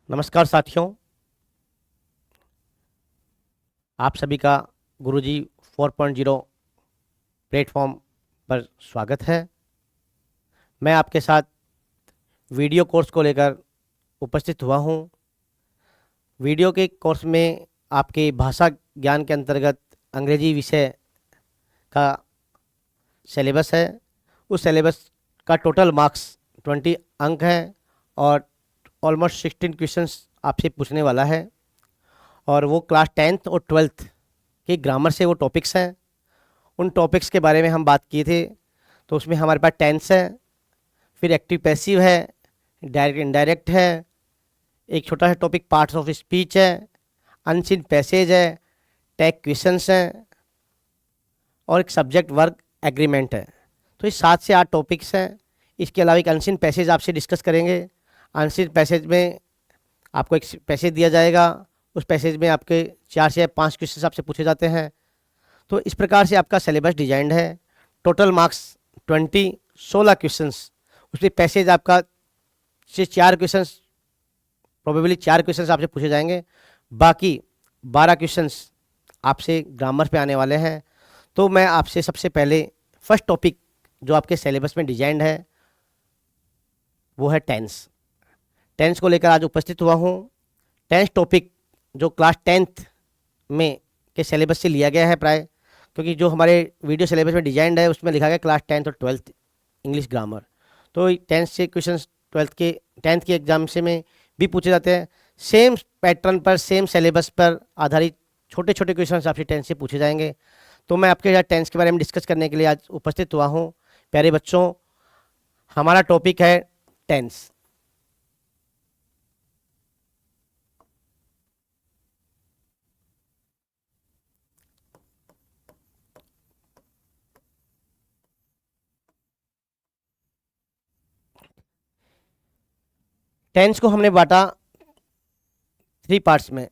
नमस्कार साथियों। आप सभी का गुरुजी 4.0 प्लेटफॉर्म पर स्वागत है। मैं आपके साथ वीडियो कोर्स को लेकर उपस्थित हुआ हूँ। वीडियो के कोर्स में आपके भाषा ज्ञान के अंतर्गत अंग्रेजी विषय का सिलेबस है। उस सिलेबस का टोटल मार्क्स 20 अंक हैं और ऑलमोस्ट 16 क्वेश्चंस आपसे पूछने वाला है। और वो क्लास 10th और 12th के ग्रामर से वो टॉपिक्स हैं। उन टॉपिक्स के बारे में हम बात किए थे। तो उसमें हमारे पास टेंस है, फिर एक्टिव पैसिव है, डायरेक्ट इनडायरेक्ट है, एक छोटा सा टॉपिक पार्ट्स ऑफ स्पीच है, अनसीन पैसेज है, टैग क्वेश्चंस हैं और एक सब्जेक्ट वर्क एग्रीमेंट है। तो ये 7 से 8 टॉपिक्स हैं। इसके अलावा एक अनसीन पैसेज आपसे डिस्कस करेंगे। अनसीन पैसेज में आपको एक पैसेज दिया जाएगा। उस पैसेज में आपके 4 से 5 क्वेश्चन आपसे पूछे जाते हैं। तो इस प्रकार से आपका सिलेबस डिजाइंड है। Total marks 20, 16 questions. उसमें पैसेज आपका से 4 क्वेश्चंस, प्रोबेबली 4 क्वेश्चंस आपसे पूछे जाएंगे। बाकी 12 क्वेश्चंस आपसे ग्रामर पे आने वाले हैं। तो मैं आपसे सबसे पहले फर्स्ट टॉपिक जो आपके सिलेबस में डिजाइंड है वो है टेंस। टेंस को लेकर आज उपस्थित हुआ हूँ। टेंस टॉपिक जो क्लास 10th में के सिलेबस से लिया गया है प्राय, क्योंकि जो हमारे वीडियो सिलेबस में डिजाइंड है उसमें लिखा गया क्लास 10th और 12th इंग्लिश ग्रामर। तो 10th से क्वेश्चन 12th के 10th के एग्जाम से में भी पूछे जाते हैं। सेम पैटर्न पर, सेम सिलेबस पर आधारित छोटे छोटे क्वेश्चन आपसे 10th से पूछे जाएंगे। तो मैं आपके साथ टेंस के बारे में डिस्कस करने के लिए आज उपस्थित हुआ हूँ। प्यारे बच्चों, हमारा टॉपिक है टेंस। टेंस को हमने बांटा 3 पार्ट्स में।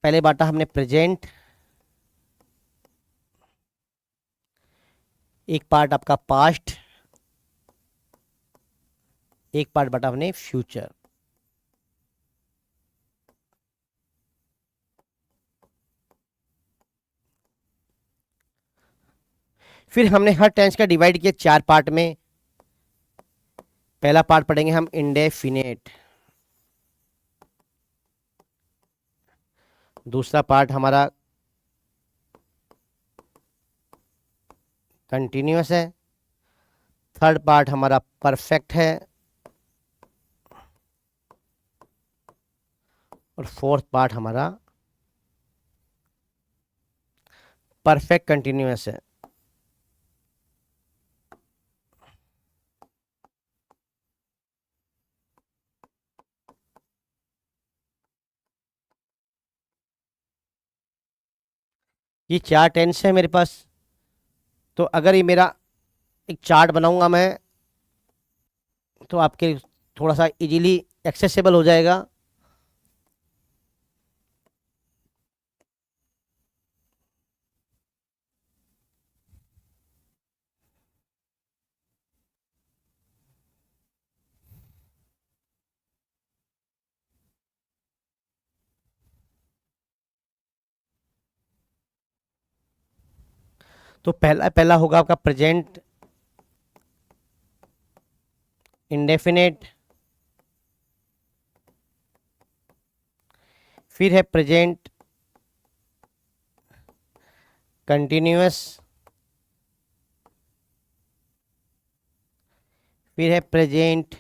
पहले बांटा हमने प्रेजेंट, एक पार्ट आपका पास्ट, एक पार्ट बांटा हमने फ्यूचर। फिर हमने हर टेंस का डिवाइड किया 4 पार्ट में। पहला पार्ट पढ़ेंगे हम इंडेफिनेट। दूसरा पार्ट हमारा कंटिन्यूअस है। थर्ड पार्ट हमारा परफेक्ट है। और फोर्थ पार्ट हमारा परफेक्ट कंटिन्यूअस है। ये 4 टेंस है मेरे पास। तो अगर ये मेरा एक चार्ट बनाऊंगा मैं, तो आपके थोड़ा सा इजीली एक्सेसिबल हो जाएगा। तो पहला पहला होगा आपका प्रेजेंट इंडेफिनेट, फिर है प्रेजेंट कंटिन्यूअस, फिर है प्रेजेंट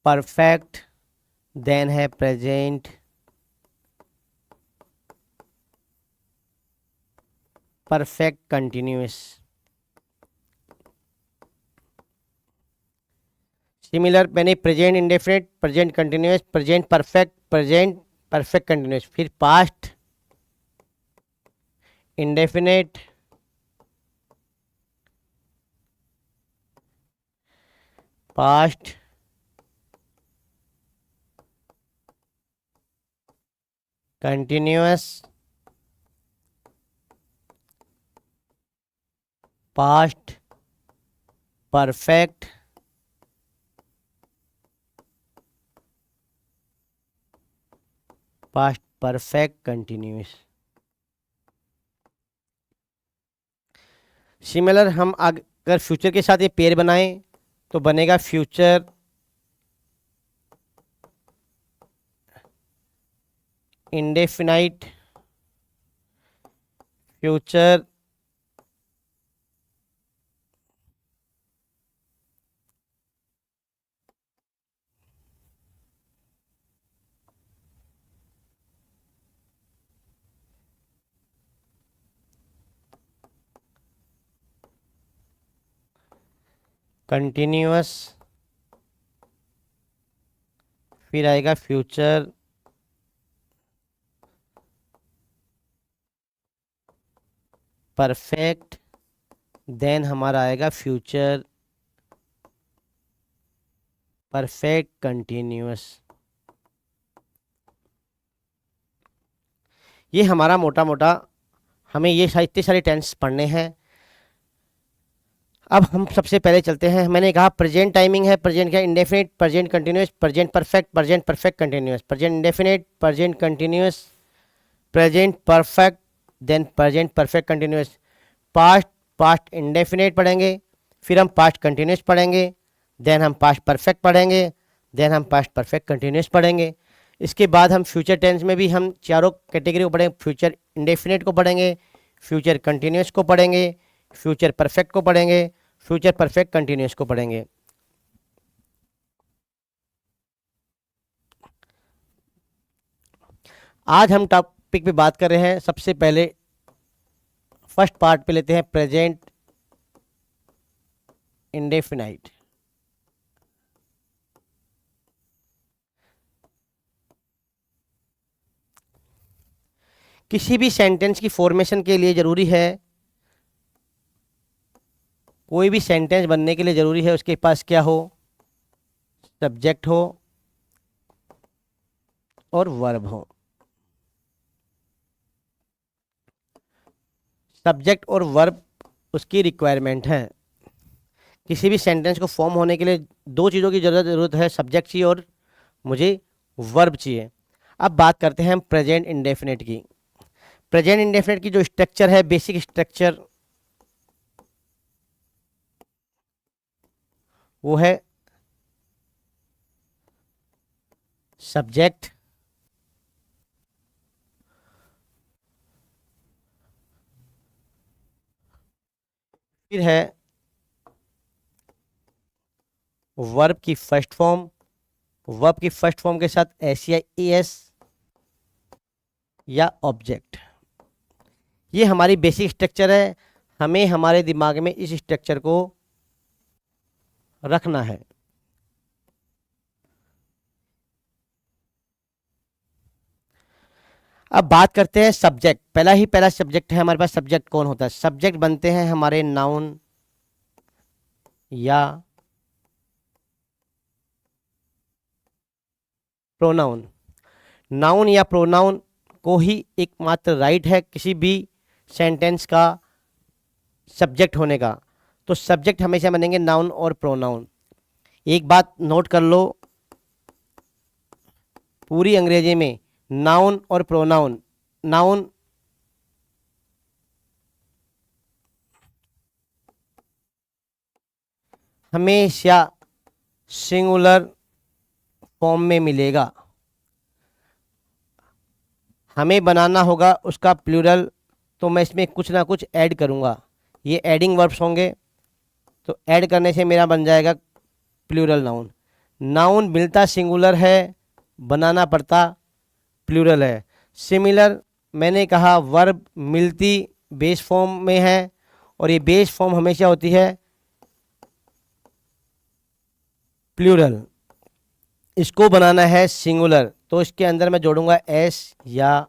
परफेक्ट, देन है प्रेजेंट परफेक्ट कंटिन्यूअस। सिमिलर मैंने present indefinite, present continuous, present perfect continuous, फिर past indefinite, past continuous, past perfect past perfect continuous. Similar हम अगर फ्यूचर के साथ ये पेयर बनाएं तो बनेगा फ्यूचर इंडेफिनाइट, फ्यूचर कंटिन्यूअस, फिर आएगा फ्यूचर परफेक्ट, देन हमारा आएगा फ्यूचर परफेक्ट कंटिन्यूअस। ये हमारा मोटा मोटा हमें ये इतने सारे टेंस पढ़ने हैं। अब हम सबसे पहले चलते हैं, मैंने कहा प्रेजेंट टाइमिंग है, प्रेजेंट क्या, indefinite, present continuous, present perfect continuous, present indefinite, present continuous, present perfect, then present perfect continuous. Past, past indefinite पढ़ेंगे, फिर हम पास्ट कंटिन्यूस पढ़ेंगे, देन हम पास्ट परफेक्ट पढ़ेंगे, देन हम पास्ट परफेक्ट कंटिन्यूस पढ़ेंगे। इसके बाद हम फ्यूचर टेंस में भी हम चारों कैटेगरी को पढ़ेंगे, फ्यूचर इंडेफिनिट को पढ़ेंगे, फ्यूचर कंटिन्यूस को पढ़ेंगे, फ्यूचर परफेक्ट को पढ़ेंगे, फ्यूचर परफेक्ट कंटिन्यूस को पढ़ेंगे। आज हम टॉपिक पे बात कर रहे हैं, सबसे पहले फर्स्ट पार्ट पे लेते हैं प्रेजेंट इंडेफिनाइट। किसी भी सेंटेंस की फॉर्मेशन के लिए जरूरी है, कोई भी सेंटेंस बनने के लिए जरूरी है उसके पास क्या हो, सब्जेक्ट हो और वर्ब हो। सब्जेक्ट और वर्ब उसकी रिक्वायरमेंट है। किसी भी सेंटेंस को फॉर्म होने के लिए दो चीज़ों की ज़रूरत है, सब्जेक्ट चाहिए और मुझे वर्ब चाहिए। अब बात करते हैं हम प्रेजेंट इंडेफिनिट की। प्रेजेंट इंडेफिनिट की जो स्ट्रक्चर है, बेसिक स्ट्रक्चर, वो है सब्जेक्ट, फिर है वर्ब की फर्स्ट फॉर्म, वर्ब की फर्स्ट फॉर्म के साथ एस या एस या ऑब्जेक्ट। ये हमारी बेसिक स्ट्रक्चर है, हमें हमारे दिमाग में इस स्ट्रक्चर को रखना है। अब बात करते हैं सब्जेक्ट। पहला सब्जेक्ट है हमारे पास। सब्जेक्ट कौन होता है? सब्जेक्ट बनते हैं हमारे नाउन या प्रोनाउन। नाउन या प्रोनाउन को ही एकमात्र राइट है किसी भी सेंटेंस का सब्जेक्ट होने का। तो सब्जेक्ट हमेशा बनेंगे नाउन और प्रोनाउन। एक बात नोट कर लो, पूरी अंग्रेजी में नाउन और प्रोनाउन, नाउन हमेशा सिंगुलर फॉर्म में मिलेगा। हमें बनाना होगा उसका प्लूरल, तो मैं इसमें कुछ ना कुछ ऐड करूँगा। ये एडिंग वर्ब्स होंगे, तो ऐड करने से मेरा बन जाएगा प्लूरल नाउन। नाउन मिलता सिंगुलर है, बनाना पड़ता प्लूरल है। सिमिलर मैंने कहा वर्ब मिलती बेस फॉर्म में है, और ये बेस फॉर्म हमेशा होती है प्लूरल। इसको बनाना है सिंगुलर, तो इसके अंदर मैं जोड़ूंगा एस या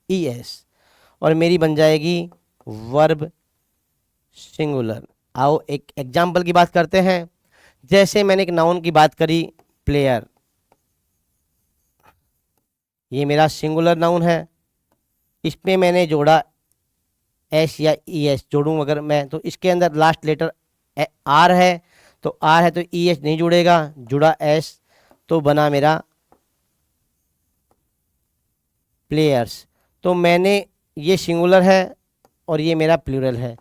ई एस, और मेरी बन जाएगी वर्ब सिंगुलर। आओ एक एग्जाम्पल की बात करते हैं। जैसे मैंने एक नाउन की बात करी, प्लेयर, ये मेरा सिंगुलर नाउन है, इसमें मैंने जोड़ा एस या ई एस जोड़ूँ अगर मैं, तो इसके अंदर लास्ट लेटर आर है, तो आर है तो ई एच नहीं जुड़ेगा, जुड़ा एस तो बना मेरा प्लेयर्स। तो मैंने ये सिंगुलर है और ये मेरा प्लूरल है।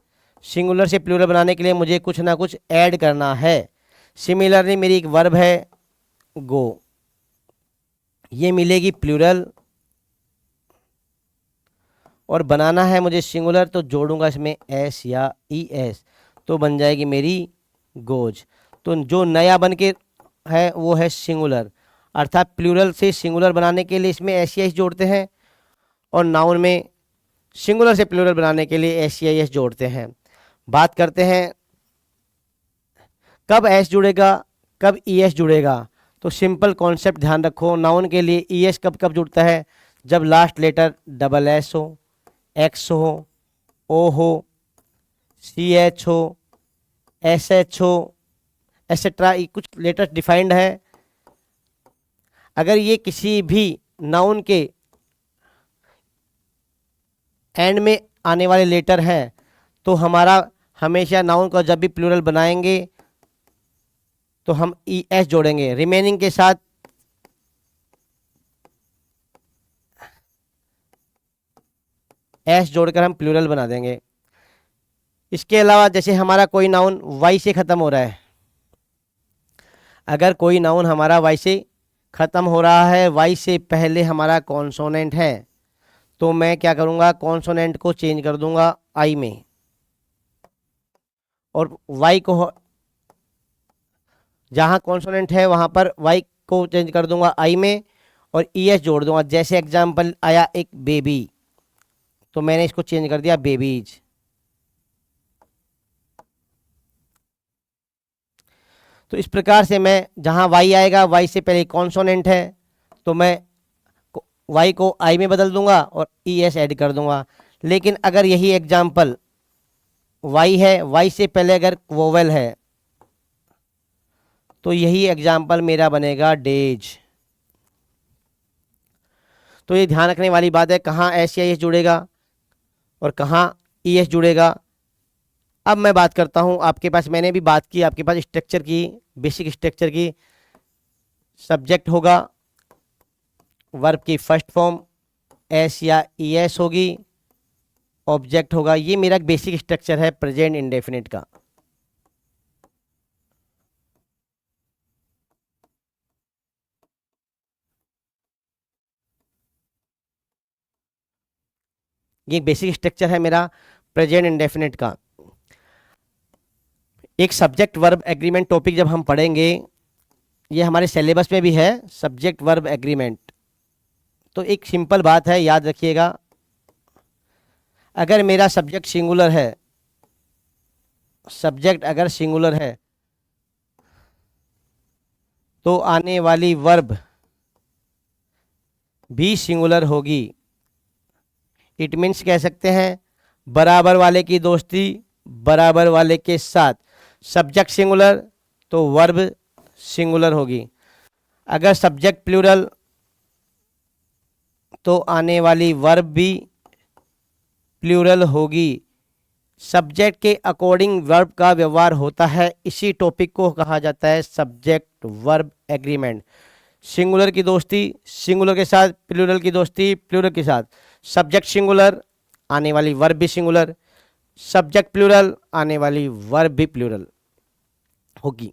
सिंगुलर से प्लूरल बनाने के लिए मुझे कुछ ना कुछ ऐड करना है। सिमिलरली मेरी एक वर्ब है गो, ये मिलेगी प्लूरल और बनाना है मुझे सिंगुलर, तो जोड़ूंगा इसमें एस या ई एस तो बन जाएगी मेरी गोज। तो जो नया बन के है वो है सिंगुलर, अर्थात प्लूरल से सिंगुलर बनाने के लिए इसमें एस एस जोड़ते हैं और नाउन में सिंगुलर से प्लूरल बनाने के लिए एस एस जोड़ते हैं। बात करते हैं कब एस जुड़ेगा कब ई एस जुड़ेगा। तो सिंपल कॉन्सेप्ट ध्यान रखो, नाउन के लिए ई एस कब कब जुड़ता है, जब लास्ट लेटर डबल एस हो, एक्स हो, ओ हो, सी एच हो, एस एच हो, एसेट्रा, कुछ लेटर डिफाइंड है। अगर ये किसी भी नाउन के एंड में आने वाले लेटर हैं तो हमारा हमेशा नाउन को जब भी प्लूरल बनाएंगे तो हम ई एस जोड़ेंगे, रिमेनिंग के साथ एस जोड़कर हम प्लूरल बना देंगे। इसके अलावा जैसे हमारा कोई नाउन वाई से ख़त्म हो रहा है, अगर कोई नाउन हमारा वाई से ख़त्म हो रहा है, वाई से पहले हमारा कॉन्सोनेंट है, तो मैं क्या करूँगा, कॉन्सोनेंट को चेंज कर दूंगा आई में और वाई को जहाँ कॉन्सोनेंट है वहाँ पर वाई को चेंज कर दूंगा आई में और ई एस जोड़ दूंगा। जैसे एग्जाम्पल आया एक बेबी, तो मैंने इसको चेंज कर दिया बेबीज। तो इस प्रकार से मैं जहाँ वाई आएगा, वाई से पहले कॉन्सोनेंट है तो मैं वाई को आई में बदल दूंगा और ई एस ऐड कर दूंगा। लेकिन अगर यही एग्जाम्पल वाई है, वाई से पहले अगर वोवेल है, तो यही एग्जाम्पल मेरा बनेगा डेज। तो ये ध्यान रखने वाली बात है कहाँ एस या एस जुड़ेगा और कहाँ ई एस जुड़ेगा। अब मैं बात करता हूँ, आपके पास मैंने भी बात की आपके पास स्ट्रक्चर की, बेसिक स्ट्रक्चर की। सब्जेक्ट होगा, वर्ब की फर्स्ट फॉर्म एस या ई एस होगी, ऑब्जेक्ट होगा। ये मेरा बेसिक स्ट्रक्चर है प्रेजेंट इंडेफिनिट का। ये बेसिक स्ट्रक्चर है मेरा प्रेजेंट इंडेफिनिट का। एक सब्जेक्ट वर्ब एग्रीमेंट टॉपिक जब हम पढ़ेंगे, ये हमारे सिलेबस में भी है, सब्जेक्ट वर्ब एग्रीमेंट। तो एक सिंपल बात है, याद रखिएगा, अगर मेरा सब्जेक्ट सिंगुलर है, सब्जेक्ट अगर सिंगुलर है तो आने वाली वर्ब भी सिंगुलर होगी। इट मीन्स कह सकते हैं बराबर वाले की दोस्ती बराबर वाले के साथ। सब्जेक्ट सिंगुलर तो वर्ब सिंगुलर होगी। अगर सब्जेक्ट प्लूरल तो आने वाली वर्ब भी प्लूरल होगी। सब्जेक्ट के अकॉर्डिंग वर्ब का व्यवहार होता है, इसी टॉपिक को कहा जाता है सब्जेक्ट वर्ब एग्रीमेंट। सिंगुलर की दोस्ती सिंगुलर के साथ, प्लूरल की दोस्ती प्लूरल के साथ। सब्जेक्ट सिंगुलर आने वाली वर्ब भी सिंगुलर, सब्जेक्ट प्लूरल आने वाली वर्ब भी प्लूरल होगी।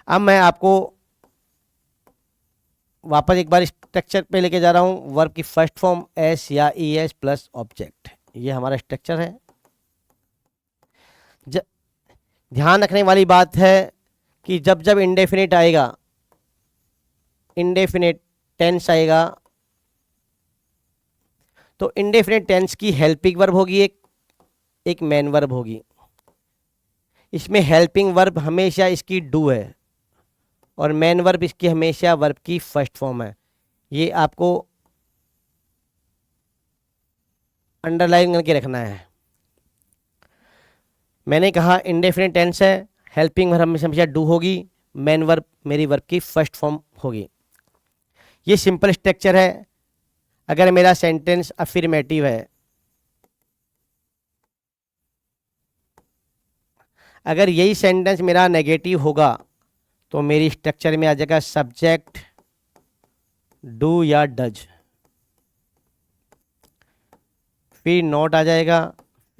अब मैं आपको वापस एक बार स्ट्रक्चर पे लेके जा रहा हूँ। वर्ब की फर्स्ट फॉर्म एस या ई एस प्लस ऑब्जेक्ट, ये हमारा स्ट्रक्चर है। ध्यान रखने वाली बात है कि जब जब इंडेफिनिट आएगा, इंडेफिनिट टेंस आएगा, तो इंडेफिनिट टेंस की हेल्पिंग वर्ब होगी एक मेन वर्ब होगी। इसमें हेल्पिंग वर्ब हमेशा इसकी डू है और मेन वर्ब इसकी हमेशा वर्ब की फर्स्ट फॉर्म है। ये आपको अंडरलाइन करके रखना है। मैंने कहा इंडेफिनिट टेंस है, हेल्पिंग वर्ब हमेशा डू होगी, मेन वर्ब मेरी वर्ब की फर्स्ट फॉर्म होगी। ये सिंपल स्ट्रक्चर है। अगर मेरा सेंटेंस अफर्मेटिव है, अगर यही सेंटेंस मेरा नेगेटिव होगा तो मेरी स्ट्रक्चर में आ जाएगा सब्जेक्ट डू या डज, फिर नॉट आ जाएगा,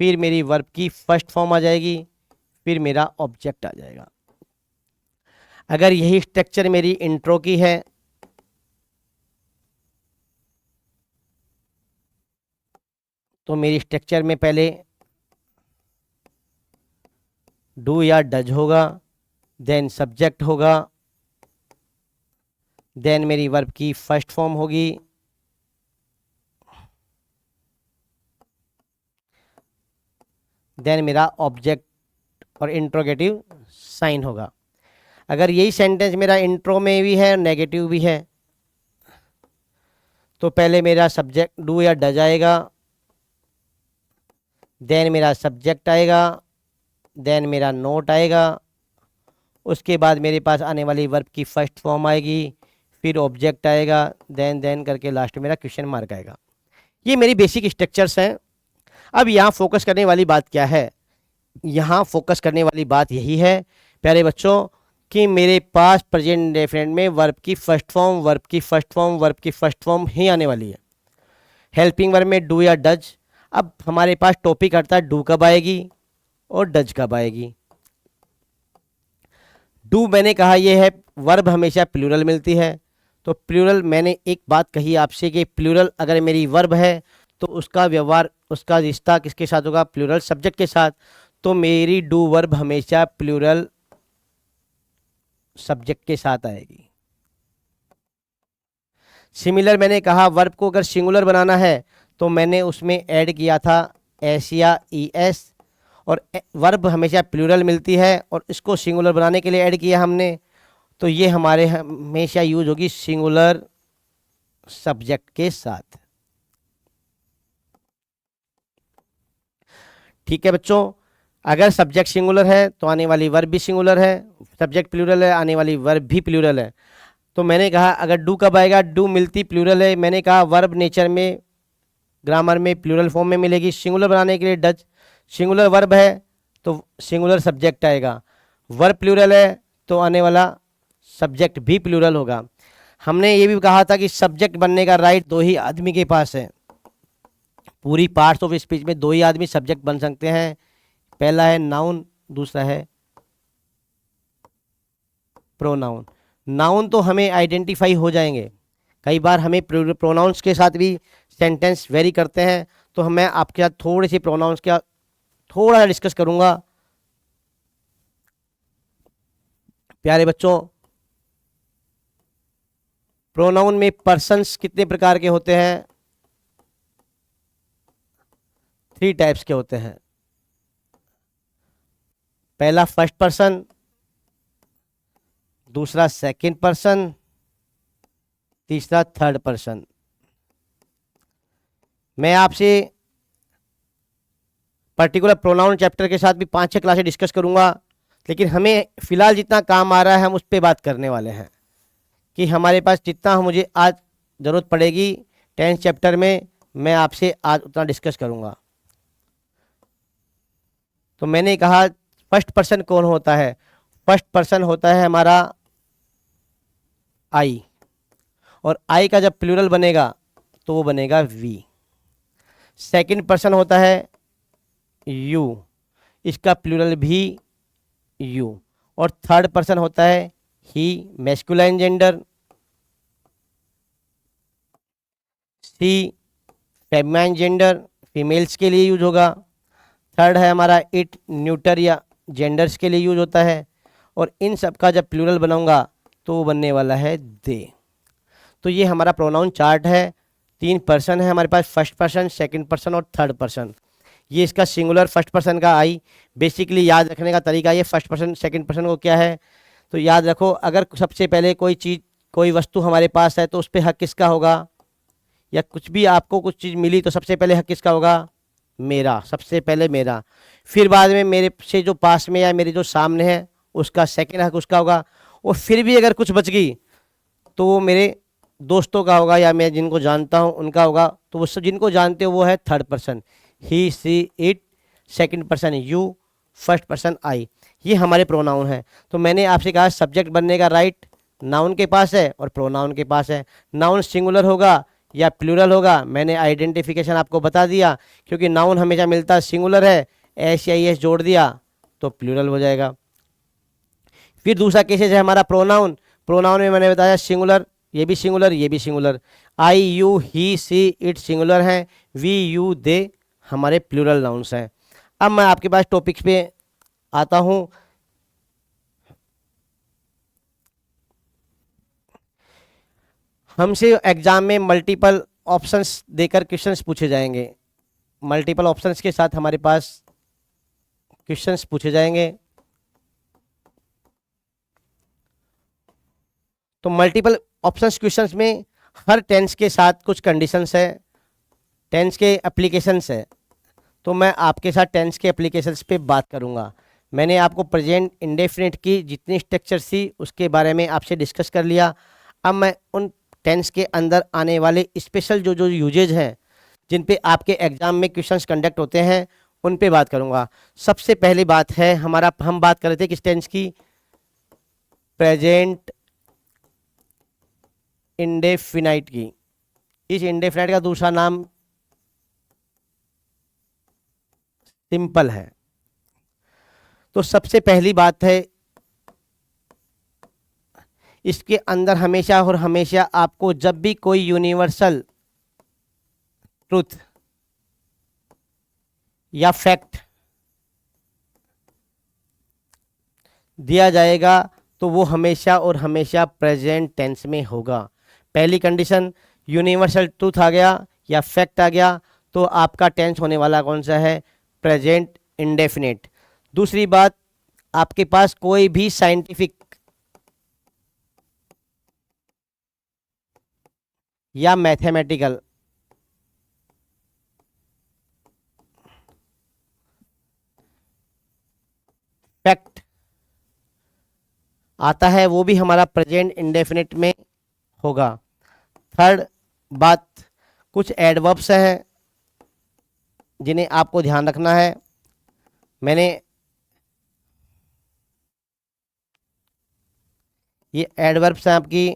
फिर मेरी वर्ब की फर्स्ट फॉर्म आ जाएगी, फिर मेरा ऑब्जेक्ट आ जाएगा। अगर यही स्ट्रक्चर मेरी इंट्रो की है तो मेरी स्ट्रक्चर में पहले डू या डज होगा, देन सब्जेक्ट होगा, देन मेरी वर्ब की फर्स्ट फॉर्म होगी, देन मेरा ऑब्जेक्ट और इंट्रोगेटिव साइन होगा। अगर यही सेंटेंस मेरा इंट्रो में भी है नेगेटिव भी है तो पहले मेरा सब्जेक्ट डू या डज आएगा, देन मेरा सब्जेक्ट आएगा, देन मेरा नोट आएगा, उसके बाद मेरे पास आने वाली वर्ब की फर्स्ट फॉर्म आएगी, फिर ऑब्जेक्ट आएगा, देन करके लास्ट मेरा क्वेश्चन मार्क आएगा। ये मेरी बेसिक स्ट्रक्चर्स हैं। अब यहाँ फोकस करने वाली बात क्या है? यहाँ फोकस करने वाली बात यही है प्यारे बच्चों कि मेरे पास प्रेजेंट इंडेफिनिट में वर्ब की फर्स्ट फॉर्म, वर्ब की फर्स्ट फॉर्म, वर्ब की फर्स्ट फॉर्म ही आने वाली है। हेल्पिंग वर्ब में डू या डज। अब हमारे पास टॉपिक आता है डू कब आएगी और डज कब आएगी। डू मैंने कहा ये है वर्ब हमेशा प्लूरल मिलती है, तो प्लूरल मैंने एक बात कही आपसे कि प्लूरल अगर मेरी वर्ब है तो उसका व्यवहार, उसका रिश्ता किसके साथ होगा? प्लूरल सब्जेक्ट के साथ। तो मेरी डू वर्ब हमेशा प्लूरल सब्जेक्ट के साथ आएगी। सिमिलर मैंने कहा वर्ब को अगर सिंगुलर बनाना है तो मैंने उसमें ऐड किया था एस या ई एस, और वर्ब हमेशा प्लूरल मिलती है और इसको सिंगुलर बनाने के लिए ऐड किया हमने, तो ये हमारे हमेशा यूज होगी सिंगुलर सब्जेक्ट के साथ। ठीक है बच्चों, अगर सब्जेक्ट सिंगुलर है तो आने वाली वर्ब भी सिंगुलर है, सब्जेक्ट प्लूरल है आने वाली वर्ब भी प्लूरल है। तो मैंने कहा अगर डू कब आएगा? डू मिलती प्लूरल है, मैंने कहा वर्ब नेचर में ग्रामर में प्लूरल फॉर्म में मिलेगी। सिंगुलर बनाने के लिए डज, सिंगुलर वर्ब है तो सिंगुलर सब्जेक्ट आएगा, वर्ब प्लूरल है तो आने वाला सब्जेक्ट भी प्लूरल होगा। हमने ये भी कहा था कि सब्जेक्ट बनने का राइट दो ही आदमी के पास है। पूरी पार्ट्स ऑफ स्पीच में दो ही आदमी सब्जेक्ट बन सकते हैं, पहला है नाउन, दूसरा है प्रोनाउन। नाउन तो हमें आइडेंटिफाई हो जाएंगे, कई बार हमें प्रोनाउंस के साथ भी सेंटेंस वेरी करते हैं, तो मैं आपके साथ थोड़े से प्रोनाउंस का थोड़ा सा डिस्कस करूंगा। प्यारे बच्चों, प्रोनाउन में पर्सन्स कितने प्रकार के होते हैं? 3 टाइप्स के होते हैं। पहला फर्स्ट पर्सन, दूसरा सेकंड पर्सन, तीसरा थर्ड पर्सन। मैं आपसे पर्टिकुलर प्रोनाउन चैप्टर के साथ भी 5-6 क्लासेस डिस्कस करूंगा, लेकिन हमें फिलहाल जितना काम आ रहा है हम उस पर बात करने वाले हैं कि हमारे पास जितना मुझे आज ज़रूरत पड़ेगी 10th चैप्टर में, मैं आपसे आज उतना डिस्कस करूंगा। तो मैंने कहा फर्स्ट पर्सन कौन होता है? फर्स्ट पर्सन होता है हमारा आई, और आई का जब प्लूरल बनेगा तो वो बनेगा वी। सेकंड पर्सन होता है यू, इसका प्लूरल भी यू। और थर्ड पर्सन होता है ही, मैस्कुलाइन जेंडर, सी फेमिनाइन जेंडर, फीमेल्स के लिए यूज होगा। थर्ड है हमारा इट, न्यूटर या जेंडर्स के लिए यूज होता है। और इन सब का जब प्लूरल बनाऊंगा तो वो बनने वाला है दे। तो ये हमारा प्रोनाउन चार्ट है। 3 पर्सन है हमारे पास, फर्स्ट पर्सन, सेकंड पर्सन और थर्ड पर्सन। ये इसका सिंगुलर फर्स्ट पर्सन का आई। बेसिकली याद रखने का तरीका ये फर्स्ट पर्सन सेकंड पर्सन को क्या है, तो याद रखो अगर सबसे पहले कोई चीज़, कोई वस्तु हमारे पास है तो उस पर हक किसका होगा, या कुछ भी आपको कुछ चीज़ मिली तो सबसे पहले हक किसका होगा? मेरा, सबसे पहले मेरा। फिर बाद में मेरे से जो पास में या मेरे जो सामने है उसका सेकंड हक उसका होगा। और फिर भी अगर कुछ बच गई तो वो मेरे दोस्तों का होगा या मैं जिनको जानता हूँ उनका होगा। तो वो सब जिनको जानते हो वो है third person, he see it. Second person you, first person I, ये हमारे प्रोनाउन हैं। तो मैंने आपसे कहा सब्जेक्ट बनने का राइट नाउन के पास है और प्रोनाउन के पास है। नाउन सिंगुलर होगा या प्लूरल होगा, मैंने आइडेंटिफिकेशन आपको बता दिया, क्योंकि नाउन हमेशा मिलता सिंगुलर है, एस या एस जोड़ दिया तो प्लूरल हो जाएगा। फिर दूसरा केसेज है हमारा प्रोनाउन। प्रोनाउन में मैंने बताया सिंगुलर, ये भी सिंगुलर, ये भी singular. I you he see it singular हैं, वी यू दे हमारे प्लूरल नाउन्स हैं। अब मैं आपके पास टॉपिक्स पे आता हूँ। हमसे एग्जाम में मल्टीपल ऑप्शंस देकर क्वेश्चंस पूछे जाएंगे। मल्टीपल ऑप्शंस के साथ हमारे पास क्वेश्चंस पूछे जाएंगे। तो मल्टीपल ऑप्शंस क्वेश्चंस में हर टेंस के साथ कुछ कंडीशंस है, टेंस के एप्लीकेशंस है। तो मैं आपके साथ टेंस के एप्लीकेशंस पे बात करूंगा। मैंने आपको प्रेजेंट इंडेफिनिट की जितनी स्ट्रक्चर थी उसके बारे में आपसे डिस्कस कर लिया। अब मैं उन टेंस के अंदर आने वाले स्पेशल जो जो यूजेज हैं, जिन पे आपके एग्जाम में क्वेश्चंस कंडक्ट होते हैं, उन पे बात करूंगा। सबसे पहली बात है हमारा, हम बात कर रहे थे किस टेंस की, प्रेजेंट इंडेफिनाइट की। इस इंडेफिनाइट का दूसरा नाम सिंपल है। तो सबसे पहली बात है, इसके अंदर हमेशा और हमेशा आपको जब भी कोई यूनिवर्सल ट्रुथ या फैक्ट दिया जाएगा तो वो हमेशा और हमेशा प्रेजेंट टेंस में होगा। पहली कंडीशन, यूनिवर्सल ट्रूथ आ गया या फैक्ट आ गया तो आपका टेंस होने वाला कौन सा है, प्रेजेंट इंडेफिनिट। दूसरी बात, आपके पास कोई भी साइंटिफिक या मैथमेटिकल फैक्ट आता है वो भी हमारा प्रेजेंट इंडेफिनिट में होगा। थर्ड बात, कुछ एडवर्ब्स हैं जिन्हें आपको ध्यान रखना है। मैंने ये एडवर्ब्स हैं आपकी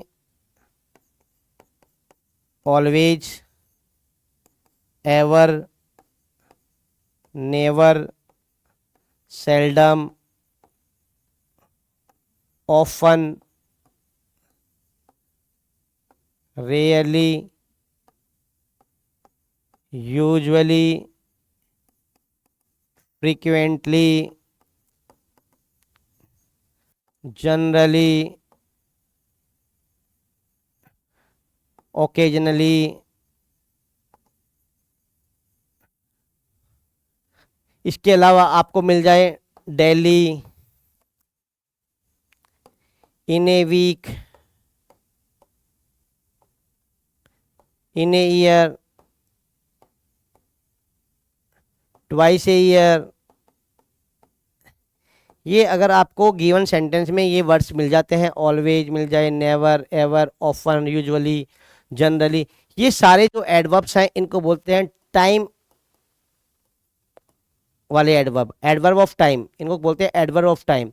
always, ever, never, seldom, often, rarely, usually, frequently, generally, occasionally, इसके अलावा आपको मिल जाए daily, in a week, in a year, twice a year. ये अगर आपको गिवन सेंटेंस में ये वर्ड्स मिल जाते हैं, ऑलवेज मिल जाए, never, ever, often, usually, generally, ये सारे जो एडवर्ब्स हैं इनको बोलते हैं टाइम वाले एडवर्ब, एडवर्ब ऑफ टाइम, इनको बोलते हैं एडवर्ब ऑफ टाइम।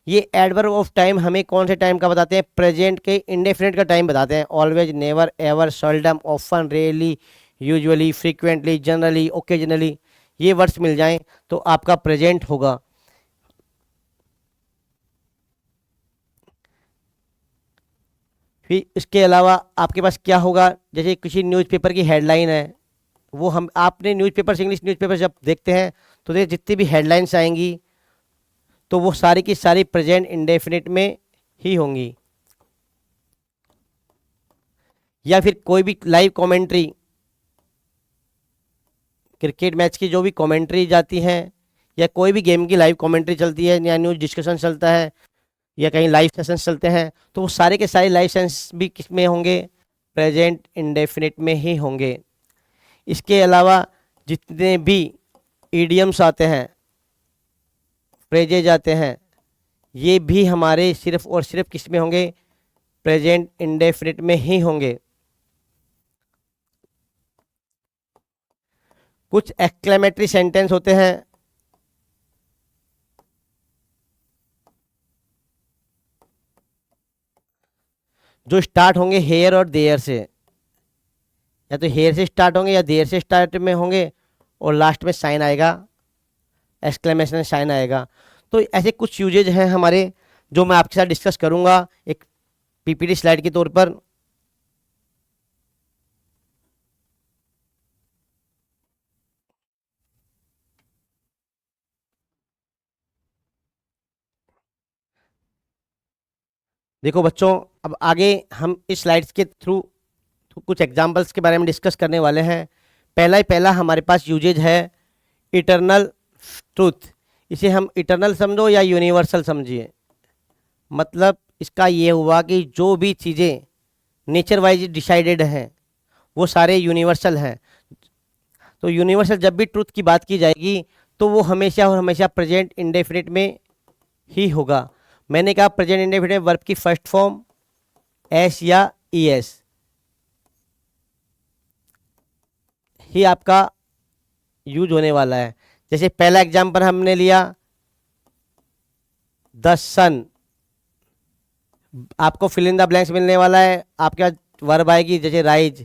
ये एडवर्ब ऑफ टाइम हमें कौन से टाइम का बताते हैं, प्रेजेंट के इंडेफिनिट का टाइम बताते हैं। Always, never, ever, seldom, often, rarely, usually, frequently, generally, occasionally, ये वर्ड्स मिल जाएं तो आपका प्रेजेंट होगा। फिर इसके अलावा आपके पास क्या होगा, जैसे किसी न्यूज़पेपर की हेडलाइन है, वो हम आपने न्यूज़पेपर, इंग्लिश न्यूज़पेपर जब देखते हैं तो जितनी भी हेडलाइंस आएंगी तो वो सारी की सारी प्रेजेंट इंडेफिनिट में ही होंगी। या फिर कोई भी लाइव कमेंट्री, क्रिकेट मैच की जो भी कमेंट्री जाती हैं, या कोई भी गेम की लाइव कमेंट्री चलती है, या न्यूज़ डिस्कशन चलता है, या कहीं लाइव सेशंस चलते हैं, तो वो सारे के सारे लाइव सेशंस भी किस में होंगे, प्रेजेंट इंडेफिनिट में ही होंगे। इसके अलावा जितने भी ईडियम्स आते हैं, फ्रेजेज आते हैं, ये भी हमारे सिर्फ और सिर्फ किस में होंगे, प्रेजेंट इंडेफिनिट में ही होंगे। कुछ एक्सक्लेमेटरी सेंटेंस होते हैं, जो स्टार्ट होंगे हेयर और देयर से, या तो हेयर से स्टार्ट होंगे या देयर से स्टार्ट में होंगे, और लास्ट में साइन आएगा, एक्सक्लेमेशन साइन आएगा। तो ऐसे कुछ यूजेज हैं हमारे, जो मैं आपके साथ डिस्कस करूंगा एक पीपीटी स्लाइड के तौर पर। देखो बच्चों, अब आगे हम इस स्लाइड्स के थ्रू कुछ एग्जांपल्स के बारे में डिस्कस करने वाले हैं। पहला हमारे पास यूजेज है इटरनल ट्रूथ। इसे हम इटरनल समझो या यूनिवर्सल समझिए। मतलब इसका ये हुआ कि जो भी चीज़ें नेचर वाइज डिसाइडेड हैं वो सारे यूनिवर्सल हैं। तो यूनिवर्सल जब भी ट्रूथ की बात की जाएगी तो वो हमेशा और हमेशा प्रेजेंट इंडेफिनिट में ही होगा। मैंने कहा प्रेजेंट इंडेफिनिट वर्ब की फर्स्ट फॉर्म एस या ई एस ही आपका यूज होने वाला है। जैसे पहला एग्जांपल हमने लिया द सन, आपको फिल इन द ब्लैंक्स मिलने वाला है। आपके पास वर्ब आएगी जैसे राइज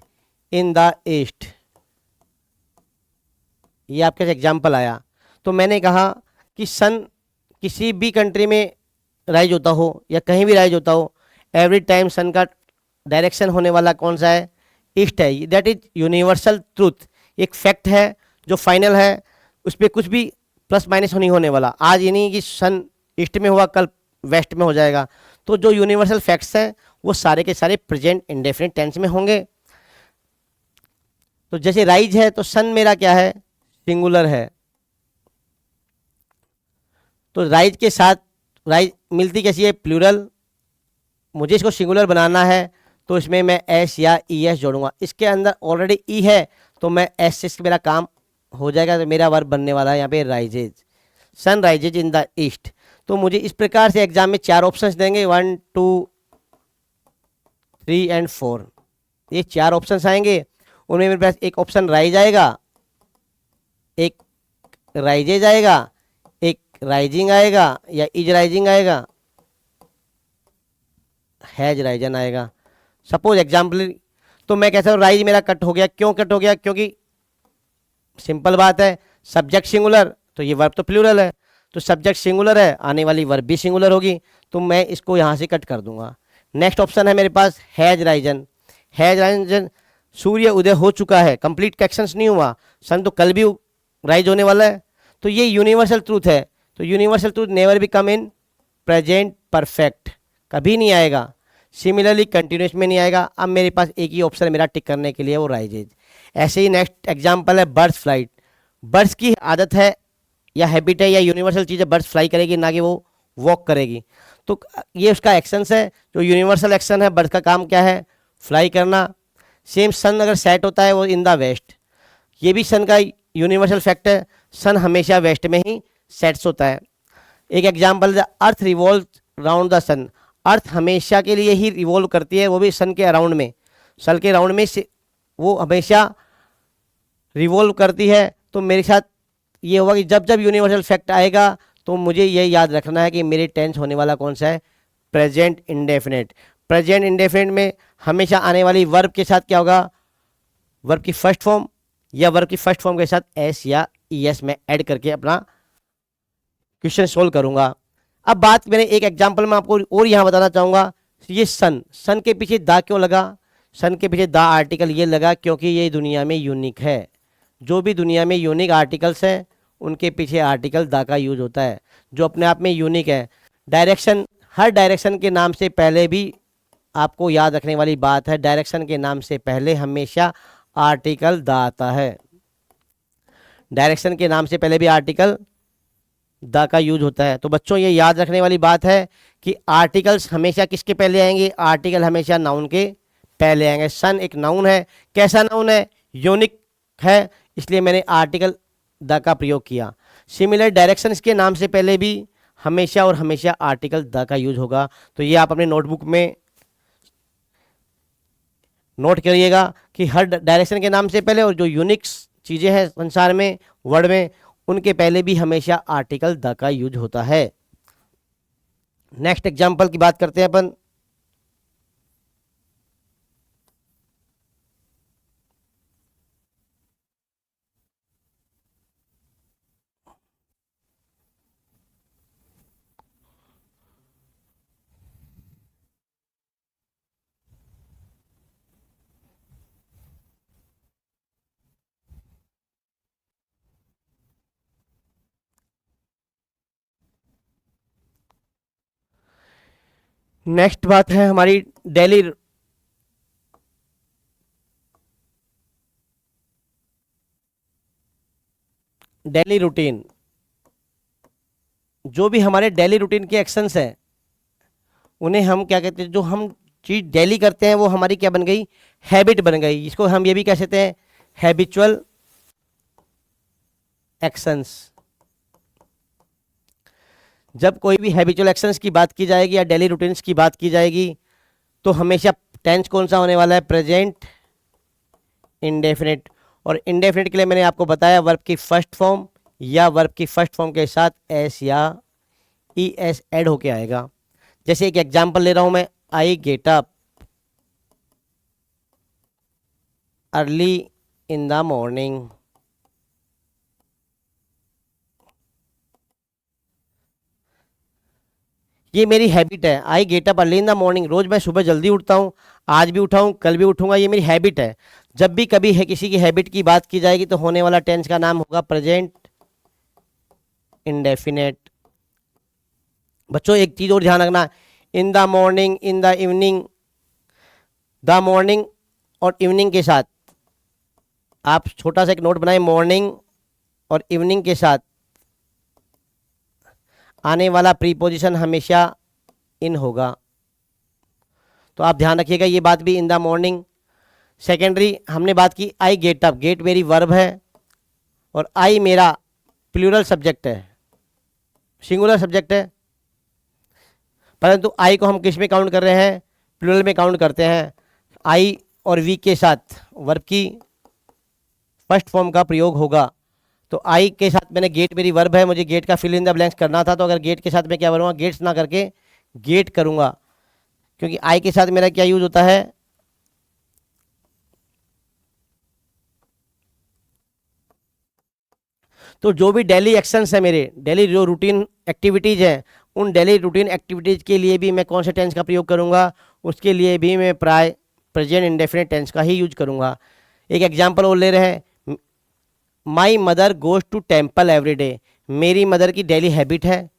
इन द ईस्ट, ये आपके एग्जांपल आया। तो मैंने कहा कि सन किसी भी कंट्री में राइज होता हो या कहीं भी राइज होता हो, एवरी टाइम सन का डायरेक्शन होने वाला कौन सा है? ईस्ट है। दैट इज यूनिवर्सल ट्रूथ, एक फैक्ट है जो फाइनल है, उस पर कुछ भी प्लस माइनस नहीं होने वाला। आज ये नहीं कि सन ईस्ट में हुआ कल वेस्ट में हो जाएगा। तो जो यूनिवर्सल फैक्ट्स हैं वो सारे के सारे प्रेजेंट इंडेफिनिट टेंस में होंगे। तो जैसे राइज है तो सन मेरा क्या है? सिंगुलर है। तो राइज के साथ राइज मिलती कैसी है? प्लूरल। मुझे इसको सिंगुलर बनाना है तो इसमें मैं एस या ई एस जोड़ूंगा। इसके अंदर ऑलरेडी ई है तो मैं एस से मेरा काम हो जाएगा। तो मेरा वर्ब बनने वाला है यहाँ पे rises, sun rises in the east. तो मुझे इस प्रकार से एग्जाम में 4 ऑप्शंस देंगे, 1 2 3 एंड 4। ये 4 ऑप्शंस आएंगे, उनमें मेरे पास एक ऑप्शन राइज आएगा, एक राइजेज आएगा, एक राइजिंग आएगा या इज राइजिंग आएगा, हैज राइजन आएगा। सपोज एग्जाम्पल तो मैं कहता हूँ राइज मेरा कट हो गया। क्यों कट हो गया? क्योंकि सिंपल बात है, सब्जेक्ट सिंगुलर तो ये वर्ब तो प्लूरल है, तो सब्जेक्ट सिंगुलर है, आने वाली वर्ब भी सिंगुलर होगी, तो मैं इसको यहाँ से कट कर दूंगा। नेक्स्ट ऑप्शन है मेरे पास हैज राइजन। हैज राइजन, सूर्य उदय हो चुका है, कंप्लीट कैक्शंस नहीं हुआ, सन तो कल भी राइज होने वाला है। तो ये यूनिवर्सल ट्रूथ है। तो universal truth never be come in present perfect, कभी नहीं आएगा। सिमिलरली कंटिन्यूस में नहीं आएगा। अब मेरे पास एक ही ऑप्शन मेरा टिक करने के लिए वो राइजेज। ऐसे ही नेक्स्ट एग्जांपल है बर्ड्स फ्लाइट। बर्ड्स की आदत है या हैबिट है या यूनिवर्सल चीज़ है, बर्ड्स फ्लाई करेगी ना कि वो वॉक करेगी। तो ये उसका एक्शंस है, जो यूनिवर्सल एक्शन है। बर्ड्स का काम क्या है? फ्लाई करना। सेम सन अगर सेट होता है वो इन द वेस्ट, ये भी सन का यूनिवर्सल फैक्ट है। सन हमेशा वेस्ट में ही सेट्स होता है। एक एग्जाम्पल है अर्थ रिवॉल्व राउंड द सन। अर्थ हमेशा के लिए ही रिवॉल्व करती है, वो भी सन के अराउंड में, सन के राउंड में से वो हमेशा रिवॉल्व करती है। तो मेरे साथ ये होगा कि जब जब यूनिवर्सल फैक्ट आएगा तो मुझे ये याद रखना है कि मेरे टेंस होने वाला कौन सा है? Present indefinite. प्रेजेंट इंडेफिनिट में हमेशा आने वाली वर्ब के साथ क्या होगा? वर्ब की फर्स्ट फॉर्म या वर्ब की फर्स्ट फॉर्म के साथ एस या ई एस में ऐड करके अपना क्वेश्चन सोल्व करूंगा। अब बात मैंने एक एग्जांपल में आपको और यहाँ बताना चाहूँगा। ये सन, सन के पीछे दा क्यों लगा? सन के पीछे दा आर्टिकल ये लगा क्योंकि ये दुनिया में यूनिक है। जो भी दुनिया में यूनिक आर्टिकल्स हैं उनके पीछे आर्टिकल दा का यूज होता है, जो अपने आप में यूनिक है। डायरेक्शन, हर डायरेक्शन के नाम से पहले भी आपको याद रखने वाली बात है, डायरेक्शन के नाम से पहले हमेशा आर्टिकल दा आता है। डायरेक्शन के नाम से पहले भी आर्टिकल द का यूज होता है। तो बच्चों ये याद रखने वाली बात है कि आर्टिकल्स हमेशा किसके पहले आएंगे? आर्टिकल हमेशा नाउन के पहले आएंगे। सन एक नाउन है, कैसा नाउन है? यूनिक है, इसलिए मैंने आर्टिकल द का प्रयोग किया। सिमिलर डायरेक्शन के नाम से पहले भी हमेशा और हमेशा आर्टिकल द का यूज होगा। तो ये आप अपने नोटबुक में नोट करिएगा कि हर डायरेक्शन के नाम से पहले और जो यूनिक चीज़ें हैं संसार में, वर्ड में, उनके पहले भी हमेशा आर्टिकल द का यूज होता है। नेक्स्ट एग्जाम्पल की बात करते हैं अपन। नेक्स्ट बात है हमारी डेली रूटीन। जो भी हमारे डेली रूटीन के एक्शंस हैं उन्हें हम क्या कहते हैं, जो हम चीज़ डेली करते हैं वो हमारी क्या बन गई, हैबिट बन गई। इसको हम ये भी कह सकते हैं हैबिचुअल एक्शंस। जब कोई भी हैबिचुअल एक्शंस की बात की जाएगी या डेली रूटीन्स की बात की जाएगी तो हमेशा टेंस कौन सा होने वाला है, प्रेजेंट इंडेफिनिट। और इंडेफिनिट के लिए मैंने आपको बताया वर्ब की फर्स्ट फॉर्म या वर्ब की फर्स्ट फॉर्म के साथ एस या ई एस ऐड होके आएगा। जैसे एक एग्जांपल ले रहा हूं मैं, I get up early in the morning. ये मेरी हैबिट है, I get up early in the morning. रोज मैं सुबह जल्दी उठता हूँ, आज भी उठा हूँ, कल भी उठूंगा, ये मेरी हैबिट है। जब भी कभी है किसी की हैबिट की बात की जाएगी तो होने वाला टेंस का नाम होगा प्रेजेंट इंडेफिनेट। बच्चों एक चीज और ध्यान रखना, इन the morning, in the evening, the morning और इवनिंग के साथ आप छोटा सा एक नोट बनाएं, मॉर्निंग और इवनिंग के साथ आने वाला प्रीपोजिशन हमेशा इन होगा। तो आप ध्यान रखिएगा ये बात भी, इन द मॉर्निंग। सेकेंडरी हमने बात की आई गेट अप, गेट मेरी वर्ब है और आई मेरा प्लूरल सब्जेक्ट है, सिंगुलर सब्जेक्ट है। परंतु आई को हम किस में काउंट कर रहे हैं, प्लूरल में काउंट करते हैं। आई और वी के साथ वर्ब की फर्स्ट फॉर्म का प्रयोग होगा। तो आई के साथ मैंने गेट मेरी वर्ब है, मुझे गेट का फिल इन द ब्लैंक्स करना था, तो अगर गेट के साथ मैं क्या करूँगा, गेट्स ना करके गेट करूँगा, क्योंकि आई के साथ मेरा क्या यूज होता है, तो जो भी डेली एक्शंस है मेरे, डेली जो रूटीन एक्टिविटीज़ हैं, उन डेली रूटीन एक्टिविटीज़ के लिए भी मैं कौन से टेंस का प्रयोग करूँगा, उसके लिए भी मैं प्राय प्रेजेंट इंडेफिनिट टेंस का ही यूज करूँगा। एक एग्जांपल और ले रहे हैं, my mother goes to temple every day. मेरी मदर की डेली हैबिट है,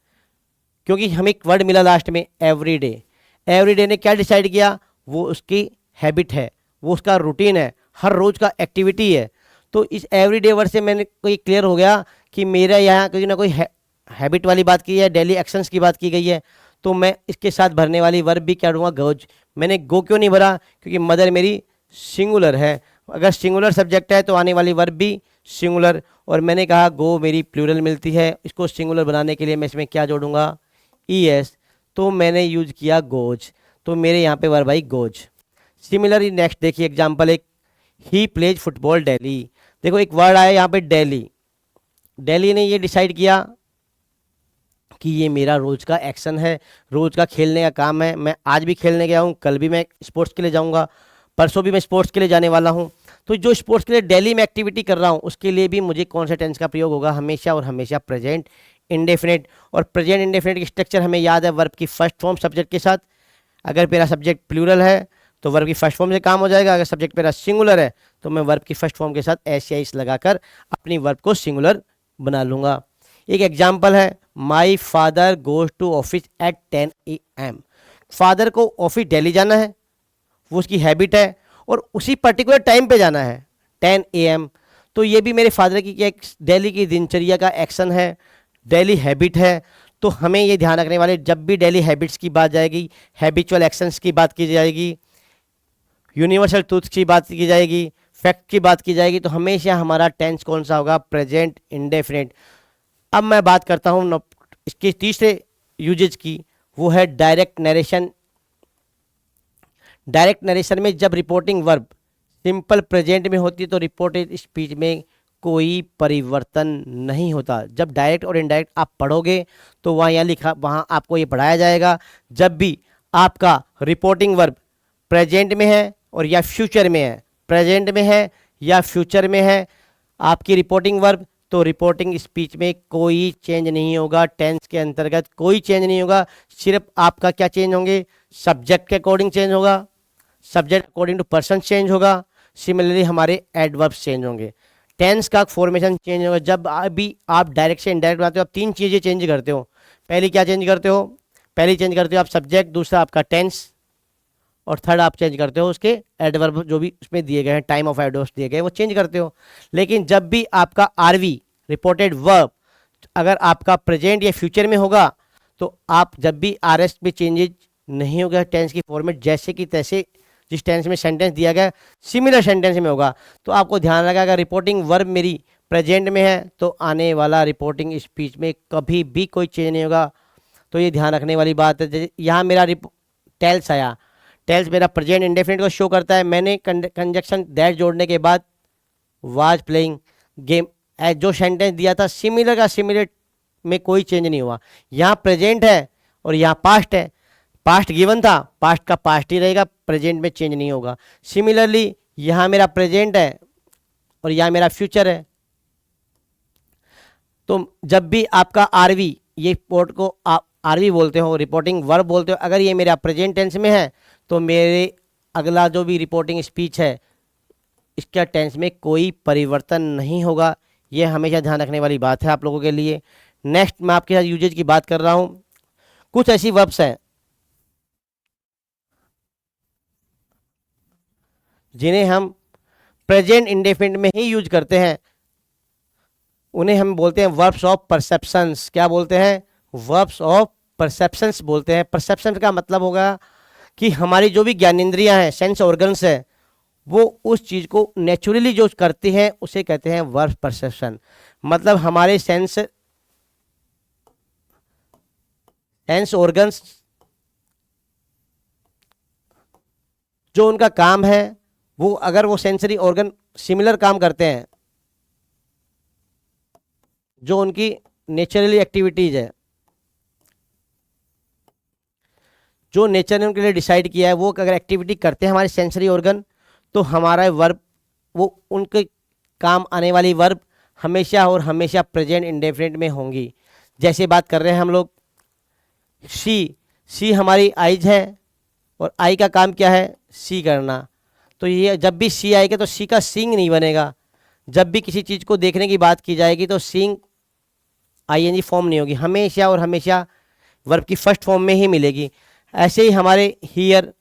क्योंकि हमें एक वर्ड मिला लास्ट में एवरी डे। एवरी डे ने क्या डिसाइड किया, वो उसकी हैबिट है, वो उसका रूटीन है, हर रोज़ का एक्टिविटी है। तो इस एवरीडे वर्ड से मैंने कोई क्लियर हो गया कि मेरा यहाँ कोई ना कोई हैबिट वाली बात की है, डेली एक्शंस की बात की गई है। तो मैं इसके साथ भरने वाली वर्ब भी क्या दूंगा, गोज। मैंने गो क्यों नहीं भरा, क्योंकि मदर मेरी सिंगुलर है। अगर सिंगुलर सब्जेक्ट है तो आने वाली वर्ब भी सिंगुलर। और मैंने कहा गो मेरी प्लूरल मिलती है, इसको सिंगुलर बनाने के लिए मैं इसमें क्या जोड़ूंगा, ई एस। तो मैंने यूज किया गोज, तो मेरे यहाँ पे verb I goes. Similarly next देखिए एग्जाम्पल एक, ही प्लेज फुटबॉल डेली। देखो एक वर्ड आया यहाँ पे डेली। डेली ने ये डिसाइड किया कि ये मेरा रोज़ का एक्शन है, रोज़ का खेलने का काम है। मैं आज भी खेलने गया हूँ, कल भी मैं स्पोर्ट्स के लिए जाऊँगा, परसों भी मैं स्पोर्ट्स के लिए जाने वाला हूँ। तो जो स्पोर्ट्स के लिए डेली मैं एक्टिविटी कर रहा हूँ उसके लिए भी मुझे कौन सा टेंस का प्रयोग होगा, हमेशा और हमेशा प्रेजेंट इंडेफिनिट। और प्रेजेंट इंडेफिनिट की स्ट्रक्चर हमें याद है, वर्ब की फर्स्ट फॉर्म सब्जेक्ट के साथ। अगर मेरा सब्जेक्ट प्लूरल है तो वर्ब की फर्स्ट फॉर्म से काम हो जाएगा, अगर सब्जेक्ट मेरा सिंगुलर है तो मैं वर्ब की फर्स्ट फॉर्म के साथ एस या इस लगाकर अपनी वर्ब को सिंगुलर बना लूँगा। एक एग्जाम्पल है, my father goes to office at 10 AM। Father को ऑफिस डेली जाना है, वो उसकी हैबिट है, और उसी पर्टिकुलर टाइम पे जाना है 10 AM। तो ये भी मेरे फादर की क्या डेली की दिनचर्या का एक्शन है, डेली हैबिट है। तो हमें ये ध्यान रखने वाले, जब भी डेली हैबिट्स की बात जाएगी, हैबिचुअल एक्शंस की बात की जाएगी, यूनिवर्सल ट्रूथ्स की बात की जाएगी, फैक्ट की बात की जाएगी, तो हमेशा हमारा टेंस कौन सा होगा, प्रेजेंट इंडेफिनिट। अब मैं बात करता हूँ इसके तीसरे यूजेज की, वो है डायरेक्ट नरेशन। डायरेक्ट नरेशन में जब रिपोर्टिंग वर्ब सिंपल प्रेजेंट में होती है तो रिपोर्टेड स्पीच में कोई परिवर्तन नहीं होता। जब डायरेक्ट और इनडायरेक्ट आप पढ़ोगे तो वहाँ यहाँ लिखा, वहाँ आपको ये पढ़ाया जाएगा, जब भी आपका रिपोर्टिंग वर्ब प्रेजेंट में है और या फ्यूचर में है, प्रेजेंट में है या फ्यूचर में है आपकी रिपोर्टिंग वर्ब, तो रिपोर्टिंग स्पीच में कोई चेंज नहीं होगा, टेंस के अंतर्गत कोई चेंज नहीं होगा। सिर्फ आपका क्या चेंज होंगे, सब्जेक्ट के अकॉर्डिंग चेंज होगा, subject according to person change होगा। सिमिलरली हमारे एडवर्ब्स चेंज होंगे, टेंस का फॉर्मेशन चेंज होगा। जब अभी आप डायरेक्ट से इनडायरेक्ट बनाते हो, आप तीन चीज़ें चेंज करते हो। पहली क्या चेंज करते हो, पहली चेंज करते हो आप सब्जेक्ट, दूसरा आपका टेंस, और थर्ड आप चेंज करते हो उसके एडवर्ब जो भी उसमें दिए गए हैं, टाइम ऑफ एडवर्ब्स दिए गए हैं वो चेंज करते हो। लेकिन जब भी आपका आरवी रिपोर्टेड वर्ब अगर आपका प्रेजेंट या फ्यूचर में होगा तो आप जब भी आरएस में चेंजेज नहीं होगा टेंस की फॉर्मेट जैसे कि तैसे जिस टेंस में सेंटेंस दिया गया सिमिलर सेंटेंस में होगा। तो आपको ध्यान रखा अगर रिपोर्टिंग वर्ब मेरी प्रेजेंट में है तो आने वाला रिपोर्टिंग स्पीच में कभी भी कोई चेंज नहीं होगा। तो ये ध्यान रखने वाली बात है। जैसे यहाँ मेरा टेल्स आया, टेल्स मेरा प्रेजेंट इंडेफिनिट को शो करता है, मैंने कंजक्शन दैट जोड़ने के बाद वाज प्लेइंग गेम जो सेंटेंस दिया था सिमिलर का सिमिलर में कोई चेंज नहीं हुआ। यहाँ प्रेजेंट है और यहाँ पास्ट है, पास्ट गिवन था, पास्ट का पास्ट ही रहेगा, प्रेजेंट में चेंज नहीं होगा। सिमिलरली यहाँ मेरा प्रेजेंट है और यहाँ मेरा फ्यूचर है। तो जब भी आपका आरवी, ये पोर्ट को आप आरवी बोलते हो, रिपोर्टिंग वर्ब बोलते हो, अगर ये मेरा प्रेजेंट टेंस में है तो मेरे अगला जो भी रिपोर्टिंग स्पीच है इसका टेंस में कोई परिवर्तन नहीं होगा। ये हमेशा ध्यान रखने वाली बात है आप लोगों के लिए। नेक्स्ट मैं आपके साथ यूजेज की बात कर रहा हूँ। कुछ ऐसी वर्ब्स हैं जिन्हें हम प्रेजेंट इंडेफिनिट में ही यूज करते हैं, उन्हें हम बोलते हैं वर्ब्स ऑफ परसेप्शंस। क्या बोलते हैं? वर्ब्स ऑफ परसेप्शंस बोलते हैं। परसेप्शन का मतलब होगा कि हमारी जो भी ज्ञानेंद्रियां हैं, सेंस ऑर्गन्स है, वो उस चीज़ को नेचुरली जो करती हैं उसे कहते हैं वर्ब परसेप्शन। मतलब हमारे सेंस ऑर्गन्स जो उनका काम है वो अगर वो सेंसरी ऑर्गन सिमिलर काम करते हैं, जो उनकी नेचुरली एक्टिविटीज है, जो नेचर ने उनके लिए डिसाइड किया है, वो अगर एक्टिविटी करते हैं हमारे सेंसरी ऑर्गन, तो हमारा वर्ब वो उनके काम आने वाली वर्ब हमेशा और हमेशा प्रेजेंट इंडेफिनिट में होंगी। जैसे बात कर रहे हैं हम लोग सी हमारी आइज है और आई का काम क्या है? सी करना। तो ये जब भी सी आएगा तो सी का सींग नहीं बनेगा। जब भी किसी चीज़ को देखने की बात की जाएगी तो सींग आईएनजी फॉर्म नहीं होगी, हमेशा और हमेशा वर्ब की फर्स्ट फॉर्म में ही मिलेगी। ऐसे ही हमारे हियर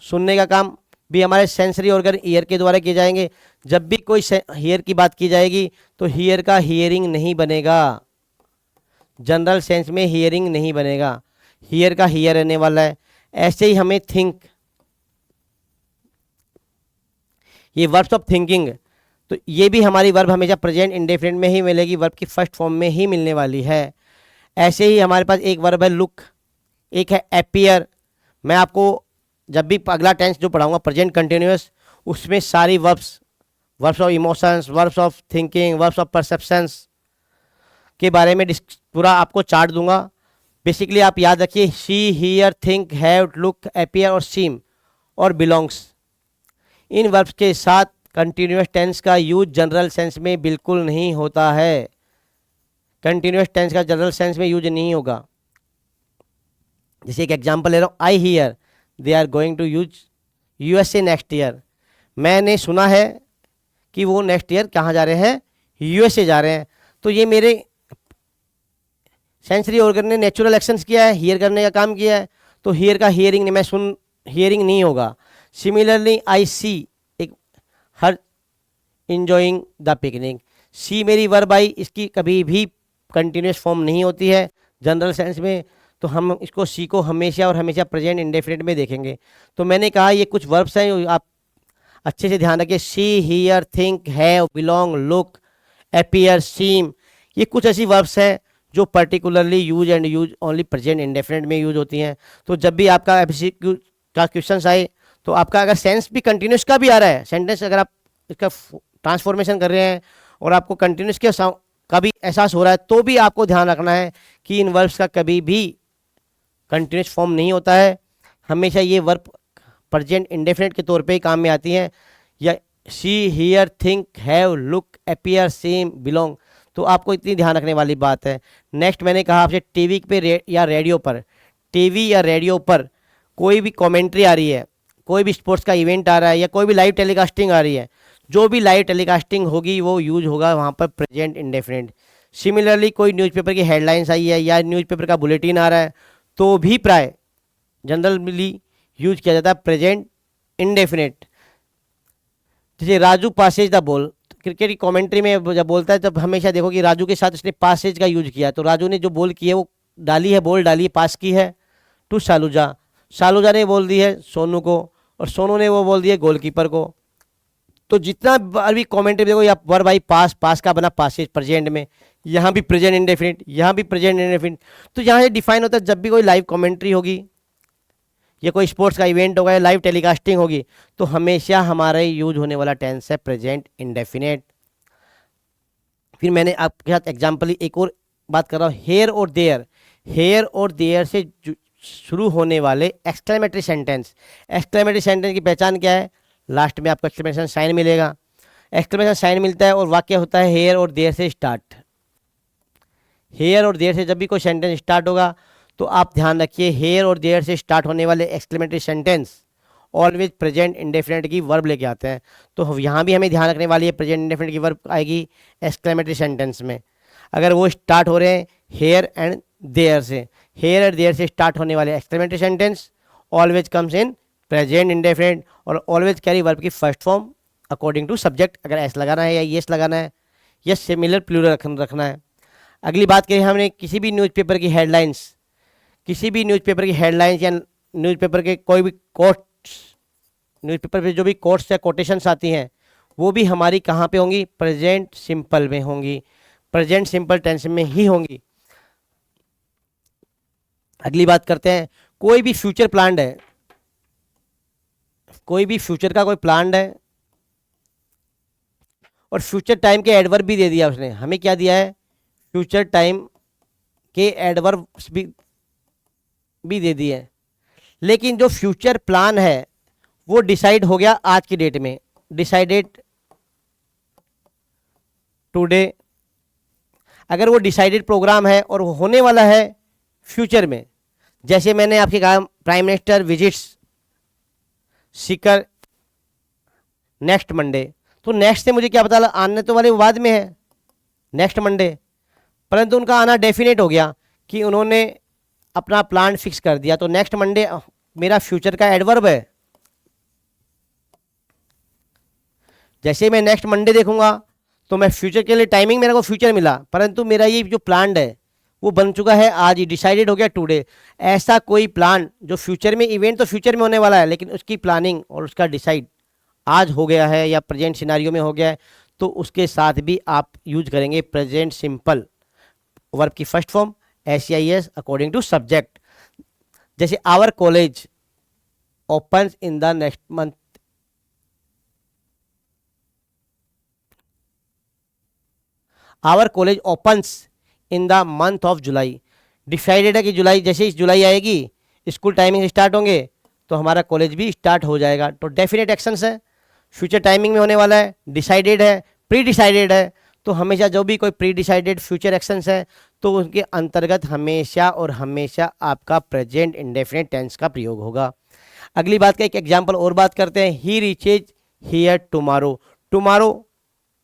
सुनने का काम भी हमारे सेंसरी ऑर्गन ईयर के द्वारा किए जाएंगे। जब भी कोई हियर की बात की जाएगी तो हियर का हियरिंग नहीं बनेगा, जनरल सेंस में हियरिंग नहीं बनेगा, हियर का हियर रहने वाला है। ऐसे ही हमें थिंक, ये वर्ब्स ऑफ थिंकिंग, तो ये भी हमारी वर्ब हमेशा प्रेजेंट इंडेफिनिट में ही मिलेगी, वर्ब की फर्स्ट फॉर्म में ही मिलने वाली है। ऐसे ही हमारे पास एक वर्ब है लुक, एक है अपीयर। मैं आपको जब भी अगला टेंस जो पढ़ाऊंगा प्रेजेंट कंटिन्यूअस, उसमें सारी verbs of emotions, verbs of thinking, verbs of perceptions के बारे में पूरा आपको चार्ट दूंगा। बेसिकली आप याद रखिए see, hear, think, have, look, appear और सीम और बिलोंग्स, इन वर्ब्स के साथ कंटिन्यूअस टेंस का यूज जनरल सेंस में बिल्कुल नहीं होता है। कंटिन्यूअस टेंस का जनरल सेंस में यूज नहीं होगा। जैसे एक एग्जांपल ले रहा हूँ, I hear they are going to use USA next year. मैंने सुना है कि वो नेक्स्ट ईयर कहाँ जा रहे हैं? यूएसए जा रहे हैं। तो ये मेरे सेंसरी ऑर्गन ने नेचुरल एक्शंस किया है, हियर करने का काम किया है, तो हियर का हियरिंग नहीं, मैं हियरिंग नहीं होगा। सिमिलरली आई सी, एक हर इंजॉइंग द पिकनिक, सी मेरी वर्ब आई, इसकी कभी भी कंटिन्यूस फॉर्म नहीं होती है जनरल सेंस में, तो हम इसको सी को हमेशा और हमेशा प्रेजेंट इंडेफिनिट में देखेंगे। तो मैंने कहा ये कुछ वर्ब्स हैं, आप अच्छे से ध्यान रखिए, see, hear, think, have, belong, look, appear, seem, ये कुछ ऐसी वर्ब्स हैं जो particularly use and use only present indefinite में यूज होती हैं। तो जब भी आपका एमसीक्यू का क्वेश्चन आए तो आपका अगर सेंस भी कंटिन्यूस का भी आ रहा है, सेंटेंस अगर आप इसका ट्रांसफॉर्मेशन कर रहे हैं और आपको कंटिन्यूस के का भी एहसास हो रहा है, तो भी आपको ध्यान रखना है कि इन वर्ब्स का कभी भी कंटिन्यूस फॉर्म नहीं होता है। हमेशा ये वर्ब प्रेजेंट इंडेफिनिट के तौर पे ही काम में आती हैं, या see, hear, think, have, look, appear, seem, belong. तो आपको इतनी ध्यान रखने वाली बात है। नेक्स्ट मैंने कहा आपसे टीवी पे या रेडियो पर, टीवी या रेडियो पर कोई भी कमेंट्री आ रही है, कोई भी स्पोर्ट्स का इवेंट आ रहा है, या कोई भी लाइव टेलीकास्टिंग आ रही है, जो भी लाइव टेलीकास्टिंग होगी वो यूज होगा वहाँ पर प्रेजेंट इंडेफिनिट। सिमिलरली कोई न्यूज़पेपर की हेडलाइंस आई है या न्यूज़पेपर का बुलेटिन आ रहा है, तो भी प्राय जनरली यूज किया जाता है प्रेजेंट इंडेफिनिट। जैसे Raju Passage the ball, cricket की कमेंट्री में जब बोलता है तब हमेशा देखो कि राजू के साथ उसने पासेज का यूज किया, तो राजू ने जो बॉल की है वो डाली है, बॉल डाली, पास की है टू शालूजा, शालूजा ने बोल दी है सोनू को, और सोनू ने वो बोल दिया गोलकीपर को। तो जितना अभी कमेंट्री देखो, या वर्ब आई पास, पास का बना पासेज प्रेजेंट में, यहाँ भी प्रेजेंट इंडेफिनिट, यहाँ भी प्रेजेंट इंडेफिनिट। तो यहाँ से डिफाइन होता है जब भी कोई लाइव कमेंट्री होगी या कोई स्पोर्ट्स का इवेंट होगा या लाइव टेलीकास्टिंग होगी, तो हमेशा हमारा यूज होने वाला टेंस है प्रेजेंट इंडेफिनिट। फिर मैंने आपके साथ एग्जाम्पल एक और बात कर रहा हूँ, हेयर और देयर। हेयर और देयर से शुरू होने वाले एक्सक्लेमेटरी सेंटेंस। एक्सक्लेमेटरी सेंटेंस की पहचान क्या है? लास्ट में आपको एक्सक्लेमेशन साइन मिलेगा, एक्सक्लेमेशन साइन मिलता है और वाक्य होता है हेयर और देयर से स्टार्ट। हेयर और देयर से जब भी कोई सेंटेंस स्टार्ट होगा तो आप ध्यान रखिए, हेयर और देयर से स्टार्ट होने वाले exclamatory sentence always present indefinite की वर्ब लेके आते हैं। तो यहाँ भी हमें ध्यान रखने वाली है, प्रेजेंट इंडेफिनिट की वर्ब आएगी एक्सक्लेमेटरी सेंटेंस में। अगर वो स्टार्ट हो रहे हैं हेयर एंड देयर से, हेयर एंड देयर से स्टार्ट होने वाले exclamatory sentence always comes in present indefinite और ऑलवेज कैरी वर्ब की first form according to subject. अगर एस लगाना है या येस लगाना है या सिमिलर प्लूरल रखना है। अगली बात करें हमने किसी भी न्यूज़पेपर की हेडलाइंस, किसी भी न्यूज़पेपर की हेडलाइंस या न्यूज़पेपर के कोई भी कोट्स, न्यूज़पेपर पे जो भी कोट्स या कोटेशंस आती हैं वो भी हमारी कहाँ पे होंगी? प्रेजेंट सिंपल में होंगी, प्रेजेंट सिंपल टेंस में ही होंगी। अगली बात करते हैं, कोई भी फ्यूचर प्लान है, कोई भी फ्यूचर का कोई प्लान है और फ्यूचर टाइम के एडवर्ब भी दे दिया उसने। हमें क्या दिया है? फ्यूचर टाइम के एडवर्ब्स भी दे दिए हैं। लेकिन जो फ्यूचर प्लान है वो डिसाइड हो गया आज की डेट में, डिसाइडेड टुडे। अगर वो डिसाइडेड प्रोग्राम है और वो होने वाला है फ्यूचर में, जैसे मैंने आपके कहा prime minister visits Sikar next Monday, तो नेक्स्ट से मुझे क्या पता आने तो वाले बाद में है नेक्स्ट मंडे, परंतु उनका आना डेफिनेट हो गया कि उन्होंने अपना प्लान फिक्स कर दिया, तो नेक्स्ट मंडे मेरा फ्यूचर का एडवर्ब है। जैसे मैं नेक्स्ट मंडे देखूंगा तो मैं फ्यूचर के लिए टाइमिंग मेरे को फ्यूचर मिला, परंतु मेरा ये जो प्लान है वो बन चुका है आज ही, डिसाइडेड हो गया टुडे। ऐसा कोई प्लान जो फ्यूचर में, इवेंट तो फ्यूचर में होने वाला है लेकिन उसकी प्लानिंग और उसका डिसाइड आज हो गया है या प्रेजेंट सिनारियो में हो गया है, तो उसके साथ भी आप यूज करेंगे प्रेजेंट सिंपल वर्ब की first form SEIS according to subject. जैसे our college opens in the next month, our college opens in the month of July. Decided है कि जुलाई, जैसे इस जुलाई आएगी स्कूल टाइमिंग स्टार्ट होंगे तो हमारा कॉलेज भी स्टार्ट हो जाएगा। तो डेफिनेट एक्शंस है, फ्यूचर टाइमिंग में होने वाला है, डिसाइडेड है, प्री डिसाइडेड है, तो हमेशा जो भी कोई प्री डिसाइडेड फ्यूचर एक्शंस है तो उनके अंतर्गत हमेशा और हमेशा आपका प्रेजेंट इंडेफिनिट टेंस का प्रयोग होगा। अगली बात का एक एग्जांपल और बात करते हैं, ही रीचेज हियर टुमारो। टुमारो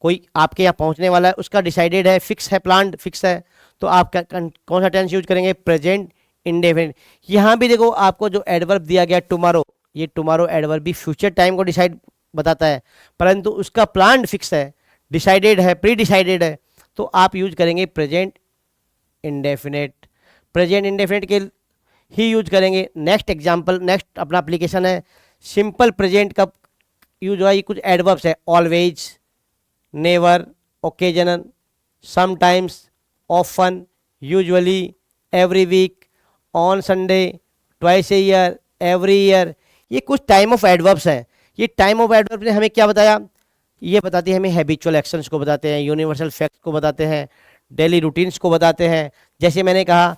कोई आपके यहाँ पहुँचने वाला है, उसका डिसाइडेड है, फिक्स है, प्लान फिक्स है, तो आप कौन सा टेंस यूज करेंगे? Present indefinite. यहाँ भी देखो आपको जो एडवर्ब दिया गया टुमारो, ये टुमारो एडवर्ब भी फ्यूचर टाइम को डिसाइड बताता है, परंतु उसका प्लान फिक्स है, डिसाइडेड है, प्री डिसाइडेड है, तो आप यूज करेंगे प्रेजेंट इंडेफिनिट। प्रेजेंट इंडेफिनिट के ही यूज करेंगे। नेक्स्ट एग्जांपल, नेक्स्ट अपना एप्लीकेशन है सिंपल प्रेजेंट का यूज हुआ। ये कुछ एडवर्ब्स है, always, never, occasional, sometimes, often, usually, every week, on Sunday, twice a year, every year. ये कुछ टाइम ऑफ एडवर्ब्स हैं। ये टाइम ऑफ एडवर्ब ने हमें क्या बताया? ये बताती है हमें हैबिचुअल एक्शंस को बताते हैं, यूनिवर्सल फैक्ट्स को बताते हैं, डेली रूटीन्स को बताते हैं। जैसे मैंने कहा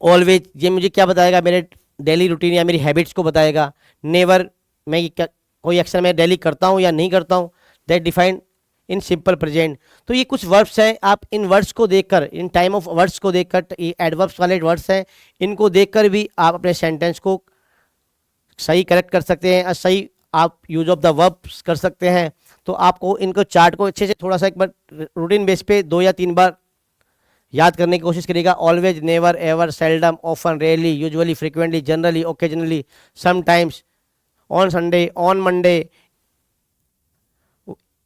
ऑलवेज, ये मुझे क्या बताएगा? मेरे डेली रूटीन या मेरी हैबिट्स को बताएगा। नेवर, मैं कोई एक्शन मैं डेली करता हूँ या नहीं करता हूँ, that defined in simple present. तो ये कुछ वर्ड्स हैं, आप इन वर्ड्स को देखकर, इन टाइम ऑफ वर्ड्स को देखकर, ये एडवर्ब्स वाले वर्ड्स हैं, इनको देखकर भी आप अपने सेंटेंस को सही करेक्ट कर सकते हैं और सही आप यूज ऑफ द वर्ब्स कर सकते हैं। तो आपको इनको चार्ट को अच्छे से थोड़ा सा एक बार रूटीन बेस पे 2 या 3 बार याद करने की कोशिश करिएगा। Always, never, ever, seldom, often, rarely, usually, frequently, generally, occasionally, sometimes, on Sunday, on Monday,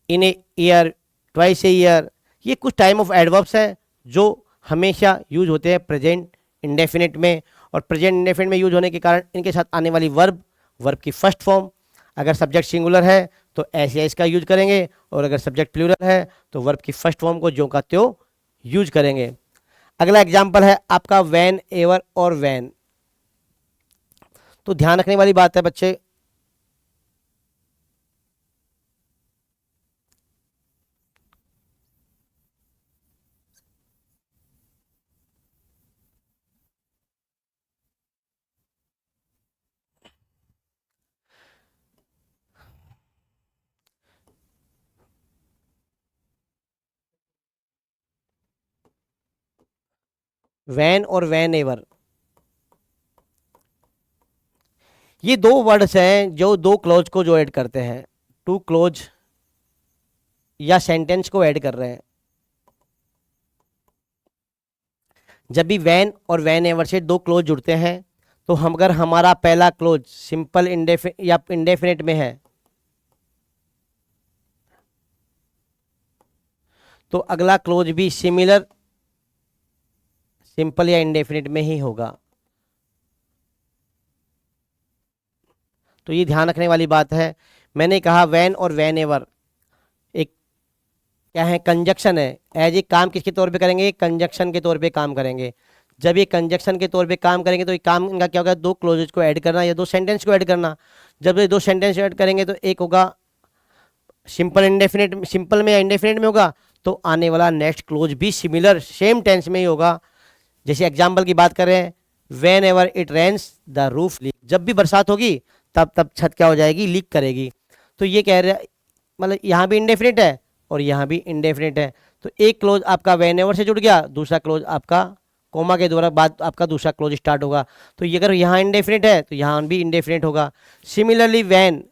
in a year, twice a year, ये कुछ टाइम ऑफ एडवर्ब्स हैं जो हमेशा यूज होते हैं प्रेजेंट इंडेफिनिट में। और प्रेजेंट इंडेफिनिट में यूज होने के कारण इनके साथ आने वाली वर्ब, वर्ब की फर्स्ट फॉर्म, अगर सब्जेक्ट सिंगुलर है तो ऐसे इसका यूज करेंगे, और अगर सब्जेक्ट प्लूरल है तो वर्ब की फर्स्ट फॉर्म को ज्यों का त्यों यूज करेंगे। अगला एग्जाम्पल है आपका वैन, एवर और वैन। तो ध्यान रखने वाली बात है बच्चे, वैन और वैन एवर, ये दो वर्ड्स हैं जो दो क्लोज को जो ऐड करते हैं, टू क्लोज या सेंटेंस को ऐड कर रहे हैं। जब भी वैन और वैन एवर से दो क्लोज जुड़ते हैं तो हम, अगर हमारा पहला क्लोज सिंपल या इंडेफिनिट में है तो अगला क्लोज भी सिमिलर सिंपल या इंडेफिनिट में ही होगा। तो ये ध्यान रखने वाली बात है। मैंने कहा वैन और वैन एवर एक क्या है, कंजक्शन है। एज ए काम किसके तौर पे करेंगे, कंजक्शन के तौर पे काम करेंगे। जब ये कंजक्शन के तौर पे काम करेंगे तो ये काम इनका क्या होगा, दो क्लोजेज को ऐड करना या दो सेंटेंस को ऐड करना। जब ये दो सेंटेंस ऐड करेंगे तो एक होगा सिंपल इंडेफिनिट, सिंपल में या इंडेफिनिट में होगा, तो आने वाला नेक्स्ट क्लोज भी सिमिलर सेम टेंस में ही होगा। जैसे एग्जाम्पल की बात करें, whenever it rains the roof leak, जब भी बरसात होगी तब तब छत क्या हो जाएगी, लीक करेगी। तो ये कह रहे, मतलब यहाँ भी इंडेफिनिट है और यहाँ भी इंडेफिनिट है। तो एक क्लोज आपका वेन एवर से जुड़ गया, दूसरा क्लोज आपका कोमा के द्वारा बाद आपका दूसरा क्लोज स्टार्ट होगा। तो ये अगर यहाँ इंडेफिनिट है तो यहाँ भी इंडेफिनिट होगा। Similarly when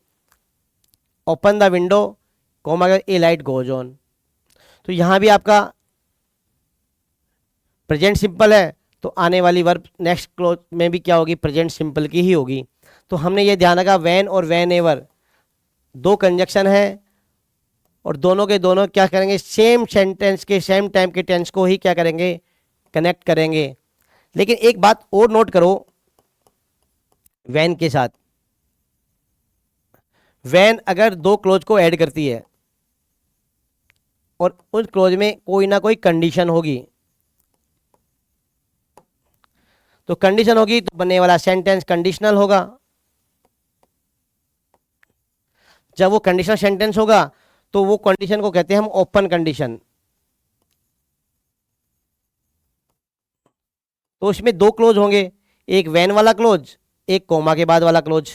open the window comma a light goes on, तो यहाँ भी आपका प्रेजेंट सिंपल है तो आने वाली वर्ब नेक्स्ट क्लोज में भी क्या होगी, प्रेजेंट सिंपल की ही होगी। तो हमने ये ध्यान रखा वैन और वैन एवर दो कंजक्शन है और दोनों के दोनों क्या करेंगे, सेम सेंटेंस के सेम टाइम के टेंस को ही क्या करेंगे, कनेक्ट करेंगे। लेकिन एक बात और नोट करो, वैन के साथ वैन अगर दो क्लोज को ऐड करती है और उस क्लोज में कोई ना कोई कंडीशन होगी, तो कंडीशन होगी तो बनने वाला सेंटेंस कंडीशनल होगा। जब वो कंडीशनल सेंटेंस होगा तो वो कंडीशन को कहते हैं हम ओपन कंडीशन। तो उसमें दो क्लोज होंगे, एक वैन वाला क्लोज, एक कोमा के बाद वाला क्लोज।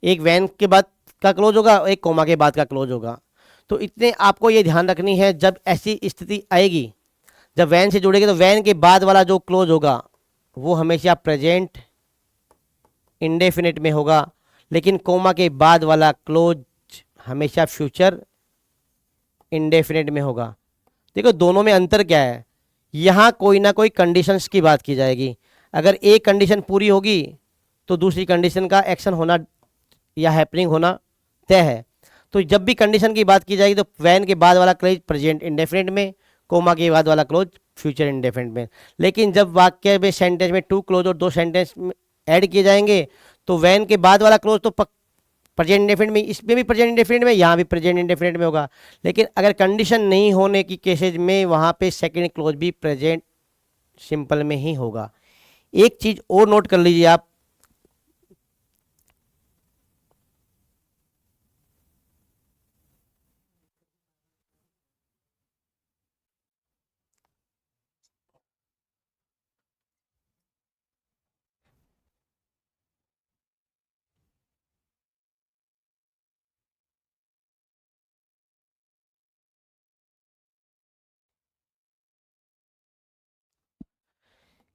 एक वैन के बाद का क्लोज होगा, एक कोमा के बाद का क्लोज होगा। तो इतने आपको ये ध्यान रखनी है, जब ऐसी स्थिति आएगी जब वैन से जुड़ेगी तो वैन के बाद वाला जो क्लोज होगा वो हमेशा प्रेजेंट इंडेफिनिट में होगा, लेकिन कोमा के बाद वाला क्लोज हमेशा फ्यूचर इंडेफिनिट में होगा। देखो दोनों में अंतर क्या है, यहाँ कोई ना कोई कंडीशंस की बात की जाएगी। अगर एक कंडीशन पूरी होगी तो दूसरी कंडीशन का एक्शन होना या हैपनिंग होना तय है। तो जब भी कंडीशन की बात की जाएगी तो वैन के बाद वाला क्लोज प्रेजेंट इंडेफिनिट में, कोमा के बाद वाला क्लोज फ्यूचर इंडेफिनिट में। लेकिन जब वाक्य में सेंटेंस में टू क्लोज और दो सेंटेंस ऐड किए जाएंगे तो वैन के बाद वाला क्लोज तो प्रेजेंट इंडेफिनिट में, इसमें भी प्रेजेंट इंडेफिनिट में, यहाँ भी प्रेजेंट इंडेफिनिट में होगा। लेकिन अगर कंडीशन नहीं होने की केसेज में वहाँ पे सेकंड क्लोज भी प्रेजेंट सिंपल में ही होगा। एक चीज और नोट कर लीजिए आप,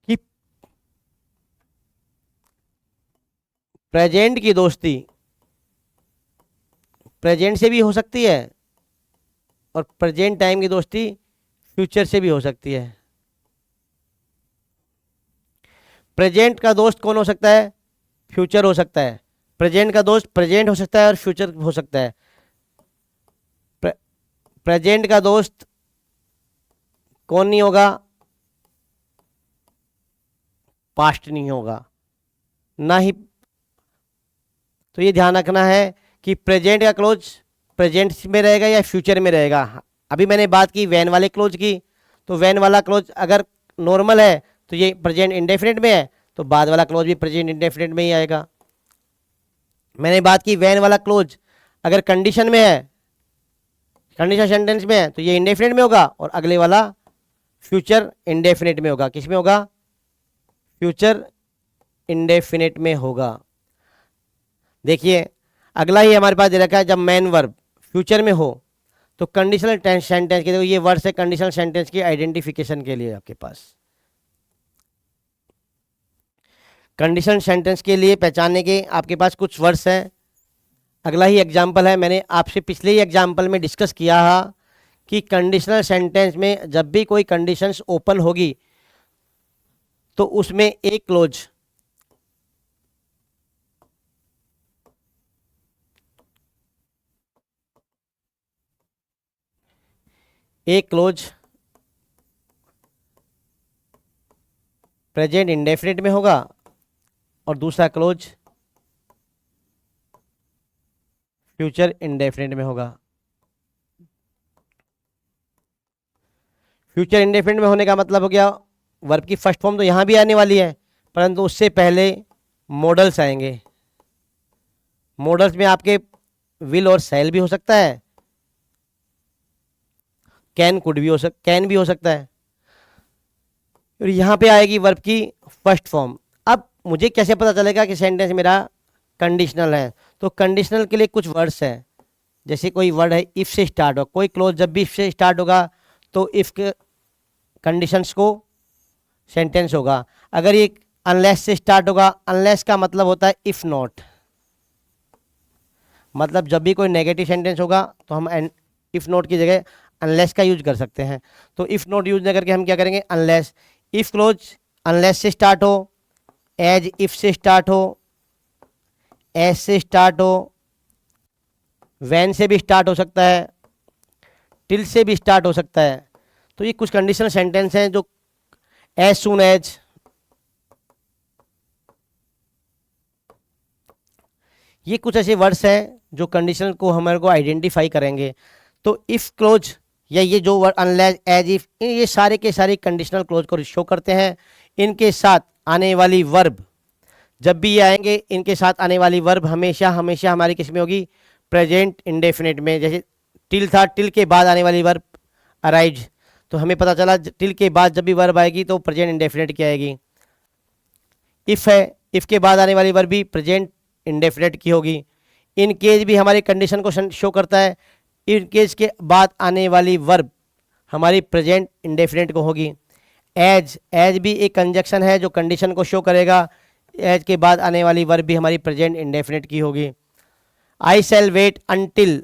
कि प्रेजेंट की दोस्ती प्रेजेंट से भी हो सकती है और प्रेजेंट टाइम की दोस्ती फ्यूचर से भी हो सकती है। प्रेजेंट का दोस्त कौन हो सकता है? फ्यूचर हो सकता है। प्रेजेंट का दोस्त प्रेजेंट हो सकता है और फ्यूचर हो सकता है। प्रेजेंट का दोस्त कौन नहीं होगा? पास्ट नहीं होगा ना ही। तो ये ध्यान रखना है कि प्रेजेंट का क्लोज प्रेजेंट में रहेगा या फ्यूचर में रहेगा। अभी मैंने बात की वैन वाले क्लोज की, तो वैन वाला क्लोज अगर नॉर्मल है तो ये प्रेजेंट इंडेफिनिट में है, तो बाद वाला क्लोज भी प्रेजेंट इंडेफिनिट में ही आएगा। मैंने बात की वैन वाला क्लोज अगर कंडीशन में है, कंडीशन सेंटेंस में है, तो ये इंडेफिनिट में होगा और अगले वाला फ्यूचर इंडेफिनिट में होगा। किस में होगा? फ्यूचर इंडेफिनिट में होगा। देखिए अगला ही हमारे पास दे रखा है, जब मेन वर्ब फ्यूचर में हो तो कंडीशनल सेंटेंस के, देखो ये वर्ड्स है कंडीशनल सेंटेंस की आइडेंटिफिकेशन के लिए। आपके पास कंडीशनल सेंटेंस के लिए पहचानने के आपके पास कुछ वर्ड्स हैं। अगला ही एग्जाम्पल है, मैंने आपसे पिछले ही एग्जाम्पल में डिस्कस किया है कि कंडीशनल सेंटेंस में जब भी कोई कंडीशंस ओपन होगी तो उसमें एक क्लोज प्रेजेंट इंडेफिनिट में होगा और दूसरा क्लोज फ्यूचर इंडेफिनिट में होगा। फ्यूचर इंडेफिनिट में होने का मतलब हो गया वर्ब की फर्स्ट फॉर्म तो यहां भी आने वाली है, परंतु उससे पहले मॉडल्स आएंगे। मॉडल्स में आपके विल और शैल भी हो सकता है, कैन भी हो सकता है, और यहां पे आएगी वर्ब की फर्स्ट फॉर्म। अब मुझे कैसे पता चलेगा कि सेंटेंस मेरा कंडीशनल है? तो कंडीशनल के लिए कुछ वर्ड्स हैं, जैसे कोई वर्ड है इफ से स्टार्ट हो, कोई क्लोज जब भी इफ से स्टार्ट होगा तो इफ के कंडीशंस को सेंटेंस होगा। अगर ये अनलेस से स्टार्ट होगा, अनलेस का मतलब होता है इफ नॉट, मतलब जब भी कोई नेगेटिव सेंटेंस होगा तो हम इफ नॉट की जगह अनलेस का यूज कर सकते हैं। तो इफ नॉट यूज नहीं करके हम क्या करेंगे? अनलेस। इफ क्लोज अनलेस से स्टार्ट हो, एज इफ से स्टार्ट हो, एज से स्टार्ट हो, वैन से भी स्टार्ट हो सकता है, टिल से भी स्टार्ट हो सकता है। तो ये कुछ कंडीशनल सेंटेंस हैं जो एज सून एज, ये कुछ ऐसे वर्ड्स हैं जो कंडीशनल को हमारे को आइडेंटिफाई करेंगे। तो इफ क्लोज या ये जो वर्ड अनलेस, एज इफ, ये सारे के सारे कंडीशनल क्लोज को शो करते हैं। इनके साथ आने वाली वर्ब जब भी ये आएंगे, इनके साथ आने वाली वर्ब हमेशा हमेशा हमारी किस में होगी? प्रेजेंट इंडेफिनिट में। जैसे टिल था, टिल के बाद आने वाली वर्ब अराइज, तो हमें पता चला टिल के बाद जब भी वर्ब आएगी तो प्रेजेंट इंडेफिनिट की आएगी। इफ है, इफ के बाद आने वाली वर्ब भी प्रेजेंट इंडेफिनिट की होगी। इन केस भी हमारी कंडीशन को शो करता है, इन केस के बाद आने वाली वर्ब हमारी प्रेजेंट इंडेफिनिट को होगी। एज, एज भी एक कंजक्शन है जो कंडीशन को शो करेगा, एज के बाद आने वाली वर्ब भी हमारी प्रेजेंट इंडेफिनिट की होगी। आई शैल वेट अंटिल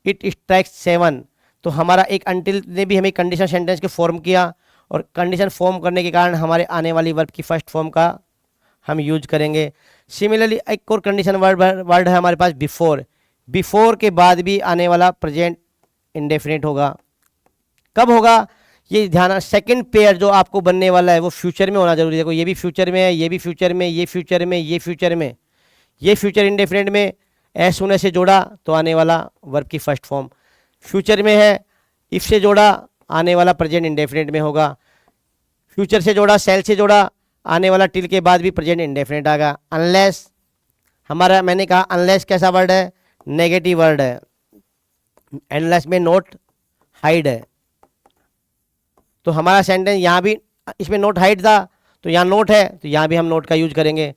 इट स्ट्राइक्स 7, तो हमारा एक अंटिल ने भी हमें कंडीशन सेंटेंस को फॉर्म किया, और कंडीशन फॉर्म करने के कारण हमारे आने वाली वर्ब की फर्स्ट फॉर्म का हम यूज करेंगे। सिमिलरली एक और कंडीशन वर्ड है हमारे पास बिफोर, बिफोर के बाद भी आने वाला प्रेजेंट इंडेफिनिट होगा। कब होगा ये ध्यान, सेकंड पेयर जो आपको बनने वाला है वो फ्यूचर में होना जरूरी है। देखो ये भी फ्यूचर में है, ये भी फ्यूचर में, ये फ्यूचर में, ये फ्यूचर में, ये फ्यूचर इंडेफिनिट में एज सून एज से जोड़ा तो आने वाला वर्ब की फर्स्ट फॉर्म। फ्यूचर में है, इफ से जोड़ा आने वाला प्रेजेंट इंडेफिनिट में होगा। फ्यूचर से जोड़ा, सेल से जोड़ा, आने वाला टिल के बाद भी प्रेजेंट इंडेफिनिट आएगा। अनलेस हमारा, मैंने कहा अनलेस कैसा वर्ड है? नेगेटिव वर्ड है। अनलेस में नोट हाइड है, तो हमारा सेंटेंस यहाँ भी इसमें नोट हाइड था, तो यहाँ नोट है तो यहाँ भी हम नोट का यूज करेंगे।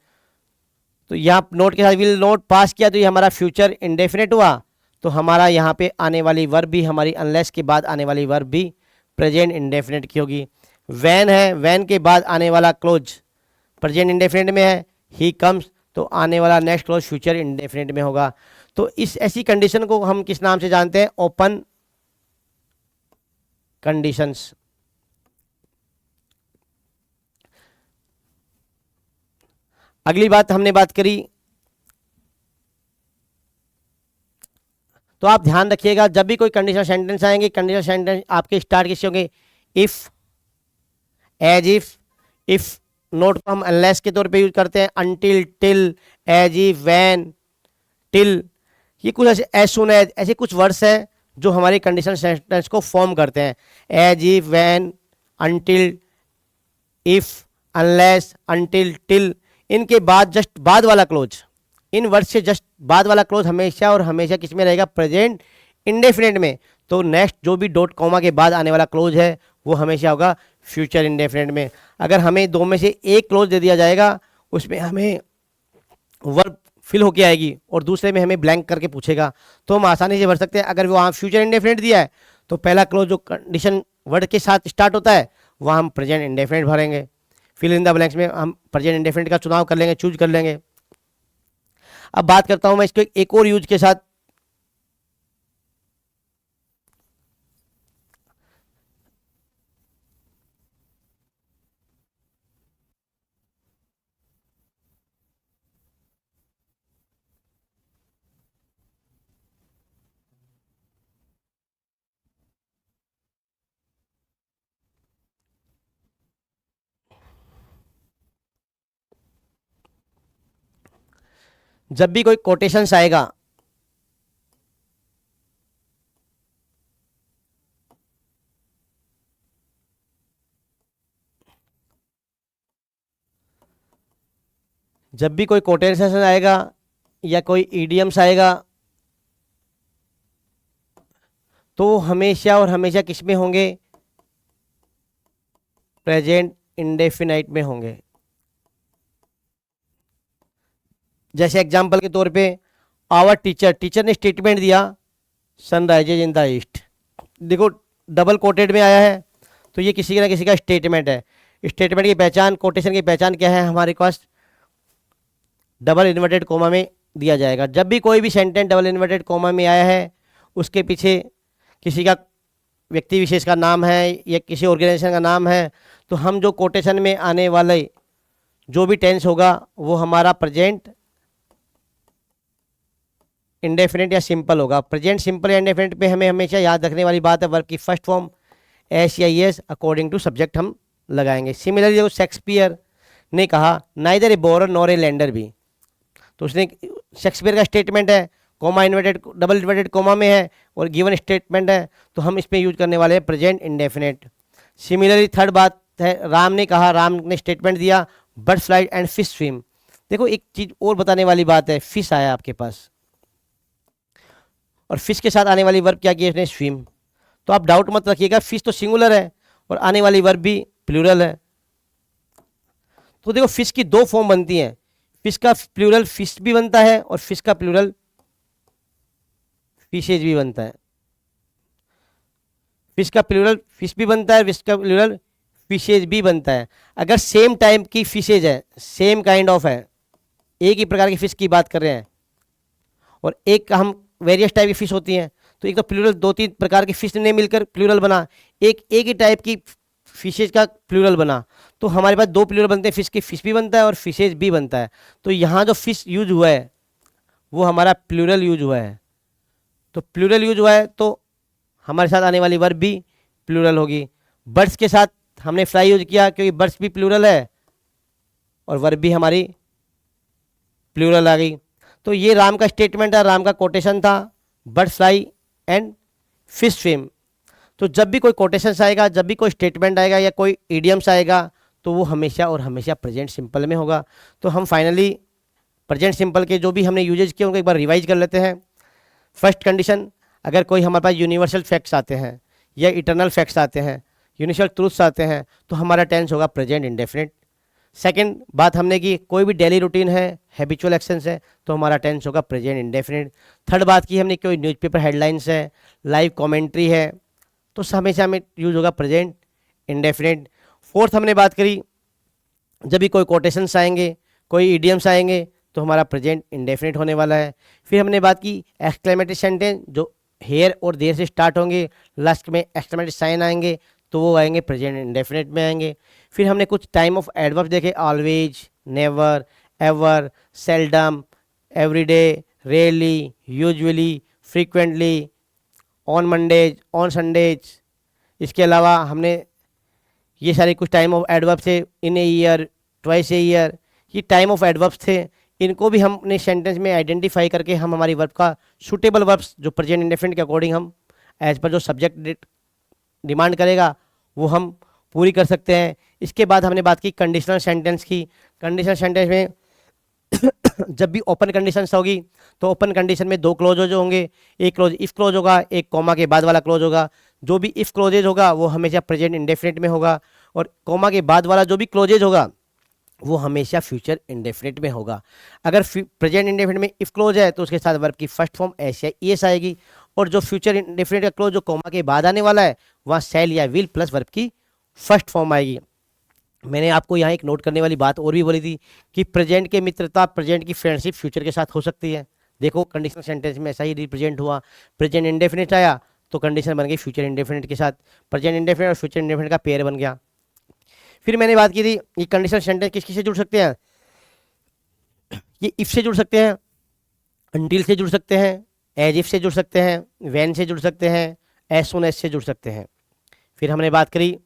तो यहाँ नोट के साथ विल नोट पास किया तो ये हमारा फ्यूचर इंडेफिनिट हुआ, तो हमारा यहाँ पे आने वाली वर्ब भी हमारी अनलेस के बाद आने वाली वर्ब भी प्रेजेंट इंडेफिनिट की होगी। वैन है, वैन के बाद आने वाला क्लोज प्रेजेंट इंडेफिनिट में है। ही कम्स, तो आने वाला नेक्स्ट क्लोज फ्यूचर इंडेफिनिट में होगा। तो इस ऐसी कंडीशन को हम किस नाम से जानते हैं? Open conditions. अगली बात हमने बात करी, तो आप ध्यान रखिएगा जब भी कोई कंडीशनल सेंटेंस आएंगे, कंडीशनल सेंटेंस आपके स्टार्ट किससे होंगे, इफ, एज इफ नोट को हम अनलेस के तौर पे यूज करते हैं, until, till, as if, when, till, ये कुछ ऐसे एज सुन एज, ऐसे कुछ वर्ड्स हैं जो हमारे कंडीशनल सेंटेंस को फॉर्म करते हैं। As if, when, until, if, unless, until, till, इनके बाद जस्ट बाद वाला क्लोज, इन वर्ड से जस्ट बाद वाला क्लोज हमेशा और हमेशा किस में रहेगा, प्रेजेंट इंडेफिनिट में। तो नेक्स्ट जो भी डॉट कॉमा के बाद आने वाला क्लोज है वो हमेशा होगा फ्यूचर इंडेफिनिट में। अगर हमें दो में से एक क्लोज दे दिया जाएगा, उसमें हमें वर्ब फिल होके आएगी और दूसरे में हमें ब्लैंक करके पूछेगा, तो हम आसानी से भर सकते हैं। अगर वो वहाँ फ्यूचर इंडेफिनिट दिया है तो पहला क्लोज जो कंडीशन वर्ड के साथ स्टार्ट होता है वहाँ हम प्रेजेंट इंडेफिनिट भरेंगे, फिल इन द ब्लैंक्स में हम प्रेजेंट इंडेफिनिट का चुनाव कर लेंगे, चूज कर लेंगे। अब बात करता हूं मैं इसको एक और यूज के साथ। जब भी कोई कोटेशंस आएगा, जब भी कोई कोटेशन आएगा या कोई ईडियम्स आएगा तो हमेशा और हमेशा किस में होंगे, प्रेजेंट इंडेफिनाइट में होंगे। जैसे एग्जांपल के तौर पे आवर टीचर, टीचर ने स्टेटमेंट दिया सनराइजेज इन द ईस्ट, देखो डबल कोटेड में आया है तो ये किसी ना किसी का स्टेटमेंट है। स्टेटमेंट की पहचान, कोटेशन की पहचान क्या है, हमारे पास डबल इन्वर्टेड कोमा में दिया जाएगा। जब भी कोई भी सेंटेंस डबल इन्वर्टेड कोमा में आया है उसके पीछे किसी का व्यक्ति विशेष का नाम है या किसी ऑर्गेनाइजेशन का नाम है, तो हम जो कोटेशन में आने वाले जो भी टेंस होगा वो हमारा प्रेजेंट इंडेफिनिट या सिंपल होगा। प्रेजेंट सिंपल या इंडेफिनिट पे हमें हमेशा याद रखने वाली बात है वर्ब की फर्स्ट फॉर्म एस या एस अकॉर्डिंग टू सब्जेक्ट हम लगाएंगे। सिमिलरली जो शेक्सपियर ने कहा neither A borer nor a lander भी, तो उसने शेक्सपियर का स्टेटमेंट है, coma inverted double inverted coma में है और गिवन स्टेटमेंट है, तो हम इसमें यूज करने वाले हैं प्रेजेंट इंडेफिनिट। सिमिलरली थर्ड बात है, राम ने कहा, राम ने स्टेटमेंट दिया bird fly and fish swim. देखो एक चीज और बताने वाली बात है, फिश आया आपके पास और फिश के साथ आने वाली वर्ब क्या की है इसने, स्विम। तो आप डाउट मत रखिएगा, फिश तो सिंगुलर है और आने वाली वर्ब भी प्लूरल है। तो देखो फिश की दो फॉर्म बनती हैं, फिश का प्लूरल फिश भी बनता है और फिश का प्लूरल फिशेज भी बनता है। फिश का प्लूरल फिश भी बनता है, फिश का प्लूरल फिशेज भी बनता है। अगर सेम टाइप की फिशेज है, सेम काइंड ऑफ है, एक ही प्रकार की फिश की बात कर रहे हैं और एक हम वेरियस टाइप की फिश होती हैं, तो एक तो प्लूरल दो तीन प्रकार की फिश ने मिलकर प्लूरल बना, एक ही टाइप की फिशेज का प्लूरल बना, तो हमारे पास दो प्लूरल बनते हैं, फिश की फिश भी बनता है और फिशेज भी बनता है। तो यहाँ जो फिश यूज हुआ है वो हमारा प्लूरल यूज हुआ है, तो प्लूरल यूज हुआ है तो हमारे साथ आने वाली वर्ब भी प्लूरल होगी। बर्ड्स के साथ हमने फ्लाई यूज किया क्योंकि बर्ड्स भी प्लूरल है और वर्ब भी हमारी प्लूरल आ गई। तो ये राम का स्टेटमेंट था, राम का कोटेशन था bird fly and fish swim. तो जब भी कोई कोटेशन आएगा, जब भी कोई स्टेटमेंट आएगा या कोई इडियम्स आएगा तो वो हमेशा और हमेशा प्रेजेंट सिंपल में होगा। तो हम फाइनली प्रेजेंट सिंपल के जो भी हमने यूजेज किए उनको एक बार रिवाइज कर लेते हैं। फर्स्ट कंडीशन, अगर कोई हमारे पास यूनिवर्सल फैक्ट्स आते हैं या इटरनल फैक्ट्स आते हैं, यूनिवर्सल ट्रूथ्स आते हैं, तो हमारा टेंस होगा प्रेजेंट इंडेफिनिट। सेकंड बात हमने की, कोई भी डेली रूटीन है, हैबिचुअल एक्शंस है, तो हमारा टेंस होगा प्रेजेंट इंडेफिनिट। थर्ड बात की हमने, कोई न्यूज़पेपर हेडलाइंस है, लाइव कमेंट्री है, तो हमेशा हमें यूज होगा प्रेजेंट इंडेफिनिट। फोर्थ हमने बात करी, जब भी कोई कोटेशंस आएंगे, कोई इडियम्स आएंगे, तो हमारा प्रेजेंट इंडेफिनिट होने वाला है। फिर हमने बात की एक्सक्लेमेटरी सेंटेंस जो हेयर और देयर से स्टार्ट होंगे, लास्ट में एक्सक्लेमेटरी साइन आएंगे, तो वो आएंगे प्रेजेंट इंडेफिनिट में आएंगे। फिर हमने कुछ टाइम ऑफ एडवर्ब देखे, always, never, ever, seldom, everyday, rarely, usually, frequently, on Mondays, on Sundays. इसके अलावा हमने ये सारे कुछ टाइम ऑफ एडवर्ब्स थे, in a year, twice a year, ये टाइम ऑफ एडवर्ब्स थे। इनको भी हमने सेंटेंस में आइडेंटिफाई करके हम हमारी वर्ब का सूटेबल वर्ब्स जो प्रेजेंट इंडेफिनिट के अकॉर्डिंग हम एज पर जो सब्जेक्ट डिमांड करेगा वो हम पूरी कर सकते हैं। इसके बाद हमने बात की कंडीशनल सेंटेंस की। कंडीशनल सेंटेंस में जब भी ओपन कंडीशन होगी तो ओपन कंडीशन में दो क्लोज जो होंगे, एक क्लोज इफ क्लोज होगा, एक कॉमा के बाद वाला क्लोज होगा। जो भी इफ क्लोजेज होगा वो हमेशा प्रेजेंट इंडेफिनिट में होगा, और कॉमा के बाद वाला जो भी क्लोजेज होगा वो हमेशा फ्यूचर इंडेफिनिट में होगा। अगर प्रेजेंट इंडेफिनिट में इफ क्लोज है तो उसके साथ वर्ब की फर्स्ट फॉर्म एस या ईएस आएगी, और जो फ्यूचर इंडेफिनिट का क्लोज जो कॉमा के बाद आने वाला है वहाँ शैल या विल प्लस वर्ब की फर्स्ट फॉर्म आएगी। मैंने आपको यहाँ एक नोट करने वाली बात और भी बोली थी कि प्रेजेंट के मित्रता, प्रेजेंट की फ्रेंडशिप फ्यूचर के साथ हो सकती है। देखो कंडीशनल सेंटेंस में ऐसा ही रिप्रेजेंट हुआ, प्रेजेंट इंडेफिनिट आया तो कंडीशन बन गई फ्यूचर इंडेफिनिट के साथ, प्रेजेंट इंडेफिनिट और फ्यूचर इंडेफिनिट का पेयर बन गया। फिर मैंने बात की थी ये कंडीशनल सेंटेंस किस किस से जुड़ सकते हैं। ये इफ से जुड़ सकते हैं, अंटिल से जुड़ सकते हैं, एज इफ से जुड़ सकते हैं, व्हेन से जुड़ सकते हैं, एज सून एज से जुड़ सकते हैं। फिर हमने बात करी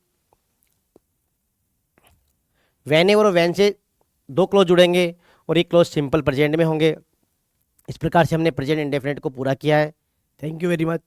व्हेन और व्हेन से दो क्लोज जुड़ेंगे और एक क्लोज सिंपल प्रेजेंट में होंगे। इस प्रकार से हमने प्रेजेंट इंडेफिनिट को पूरा किया है। Thank you very much.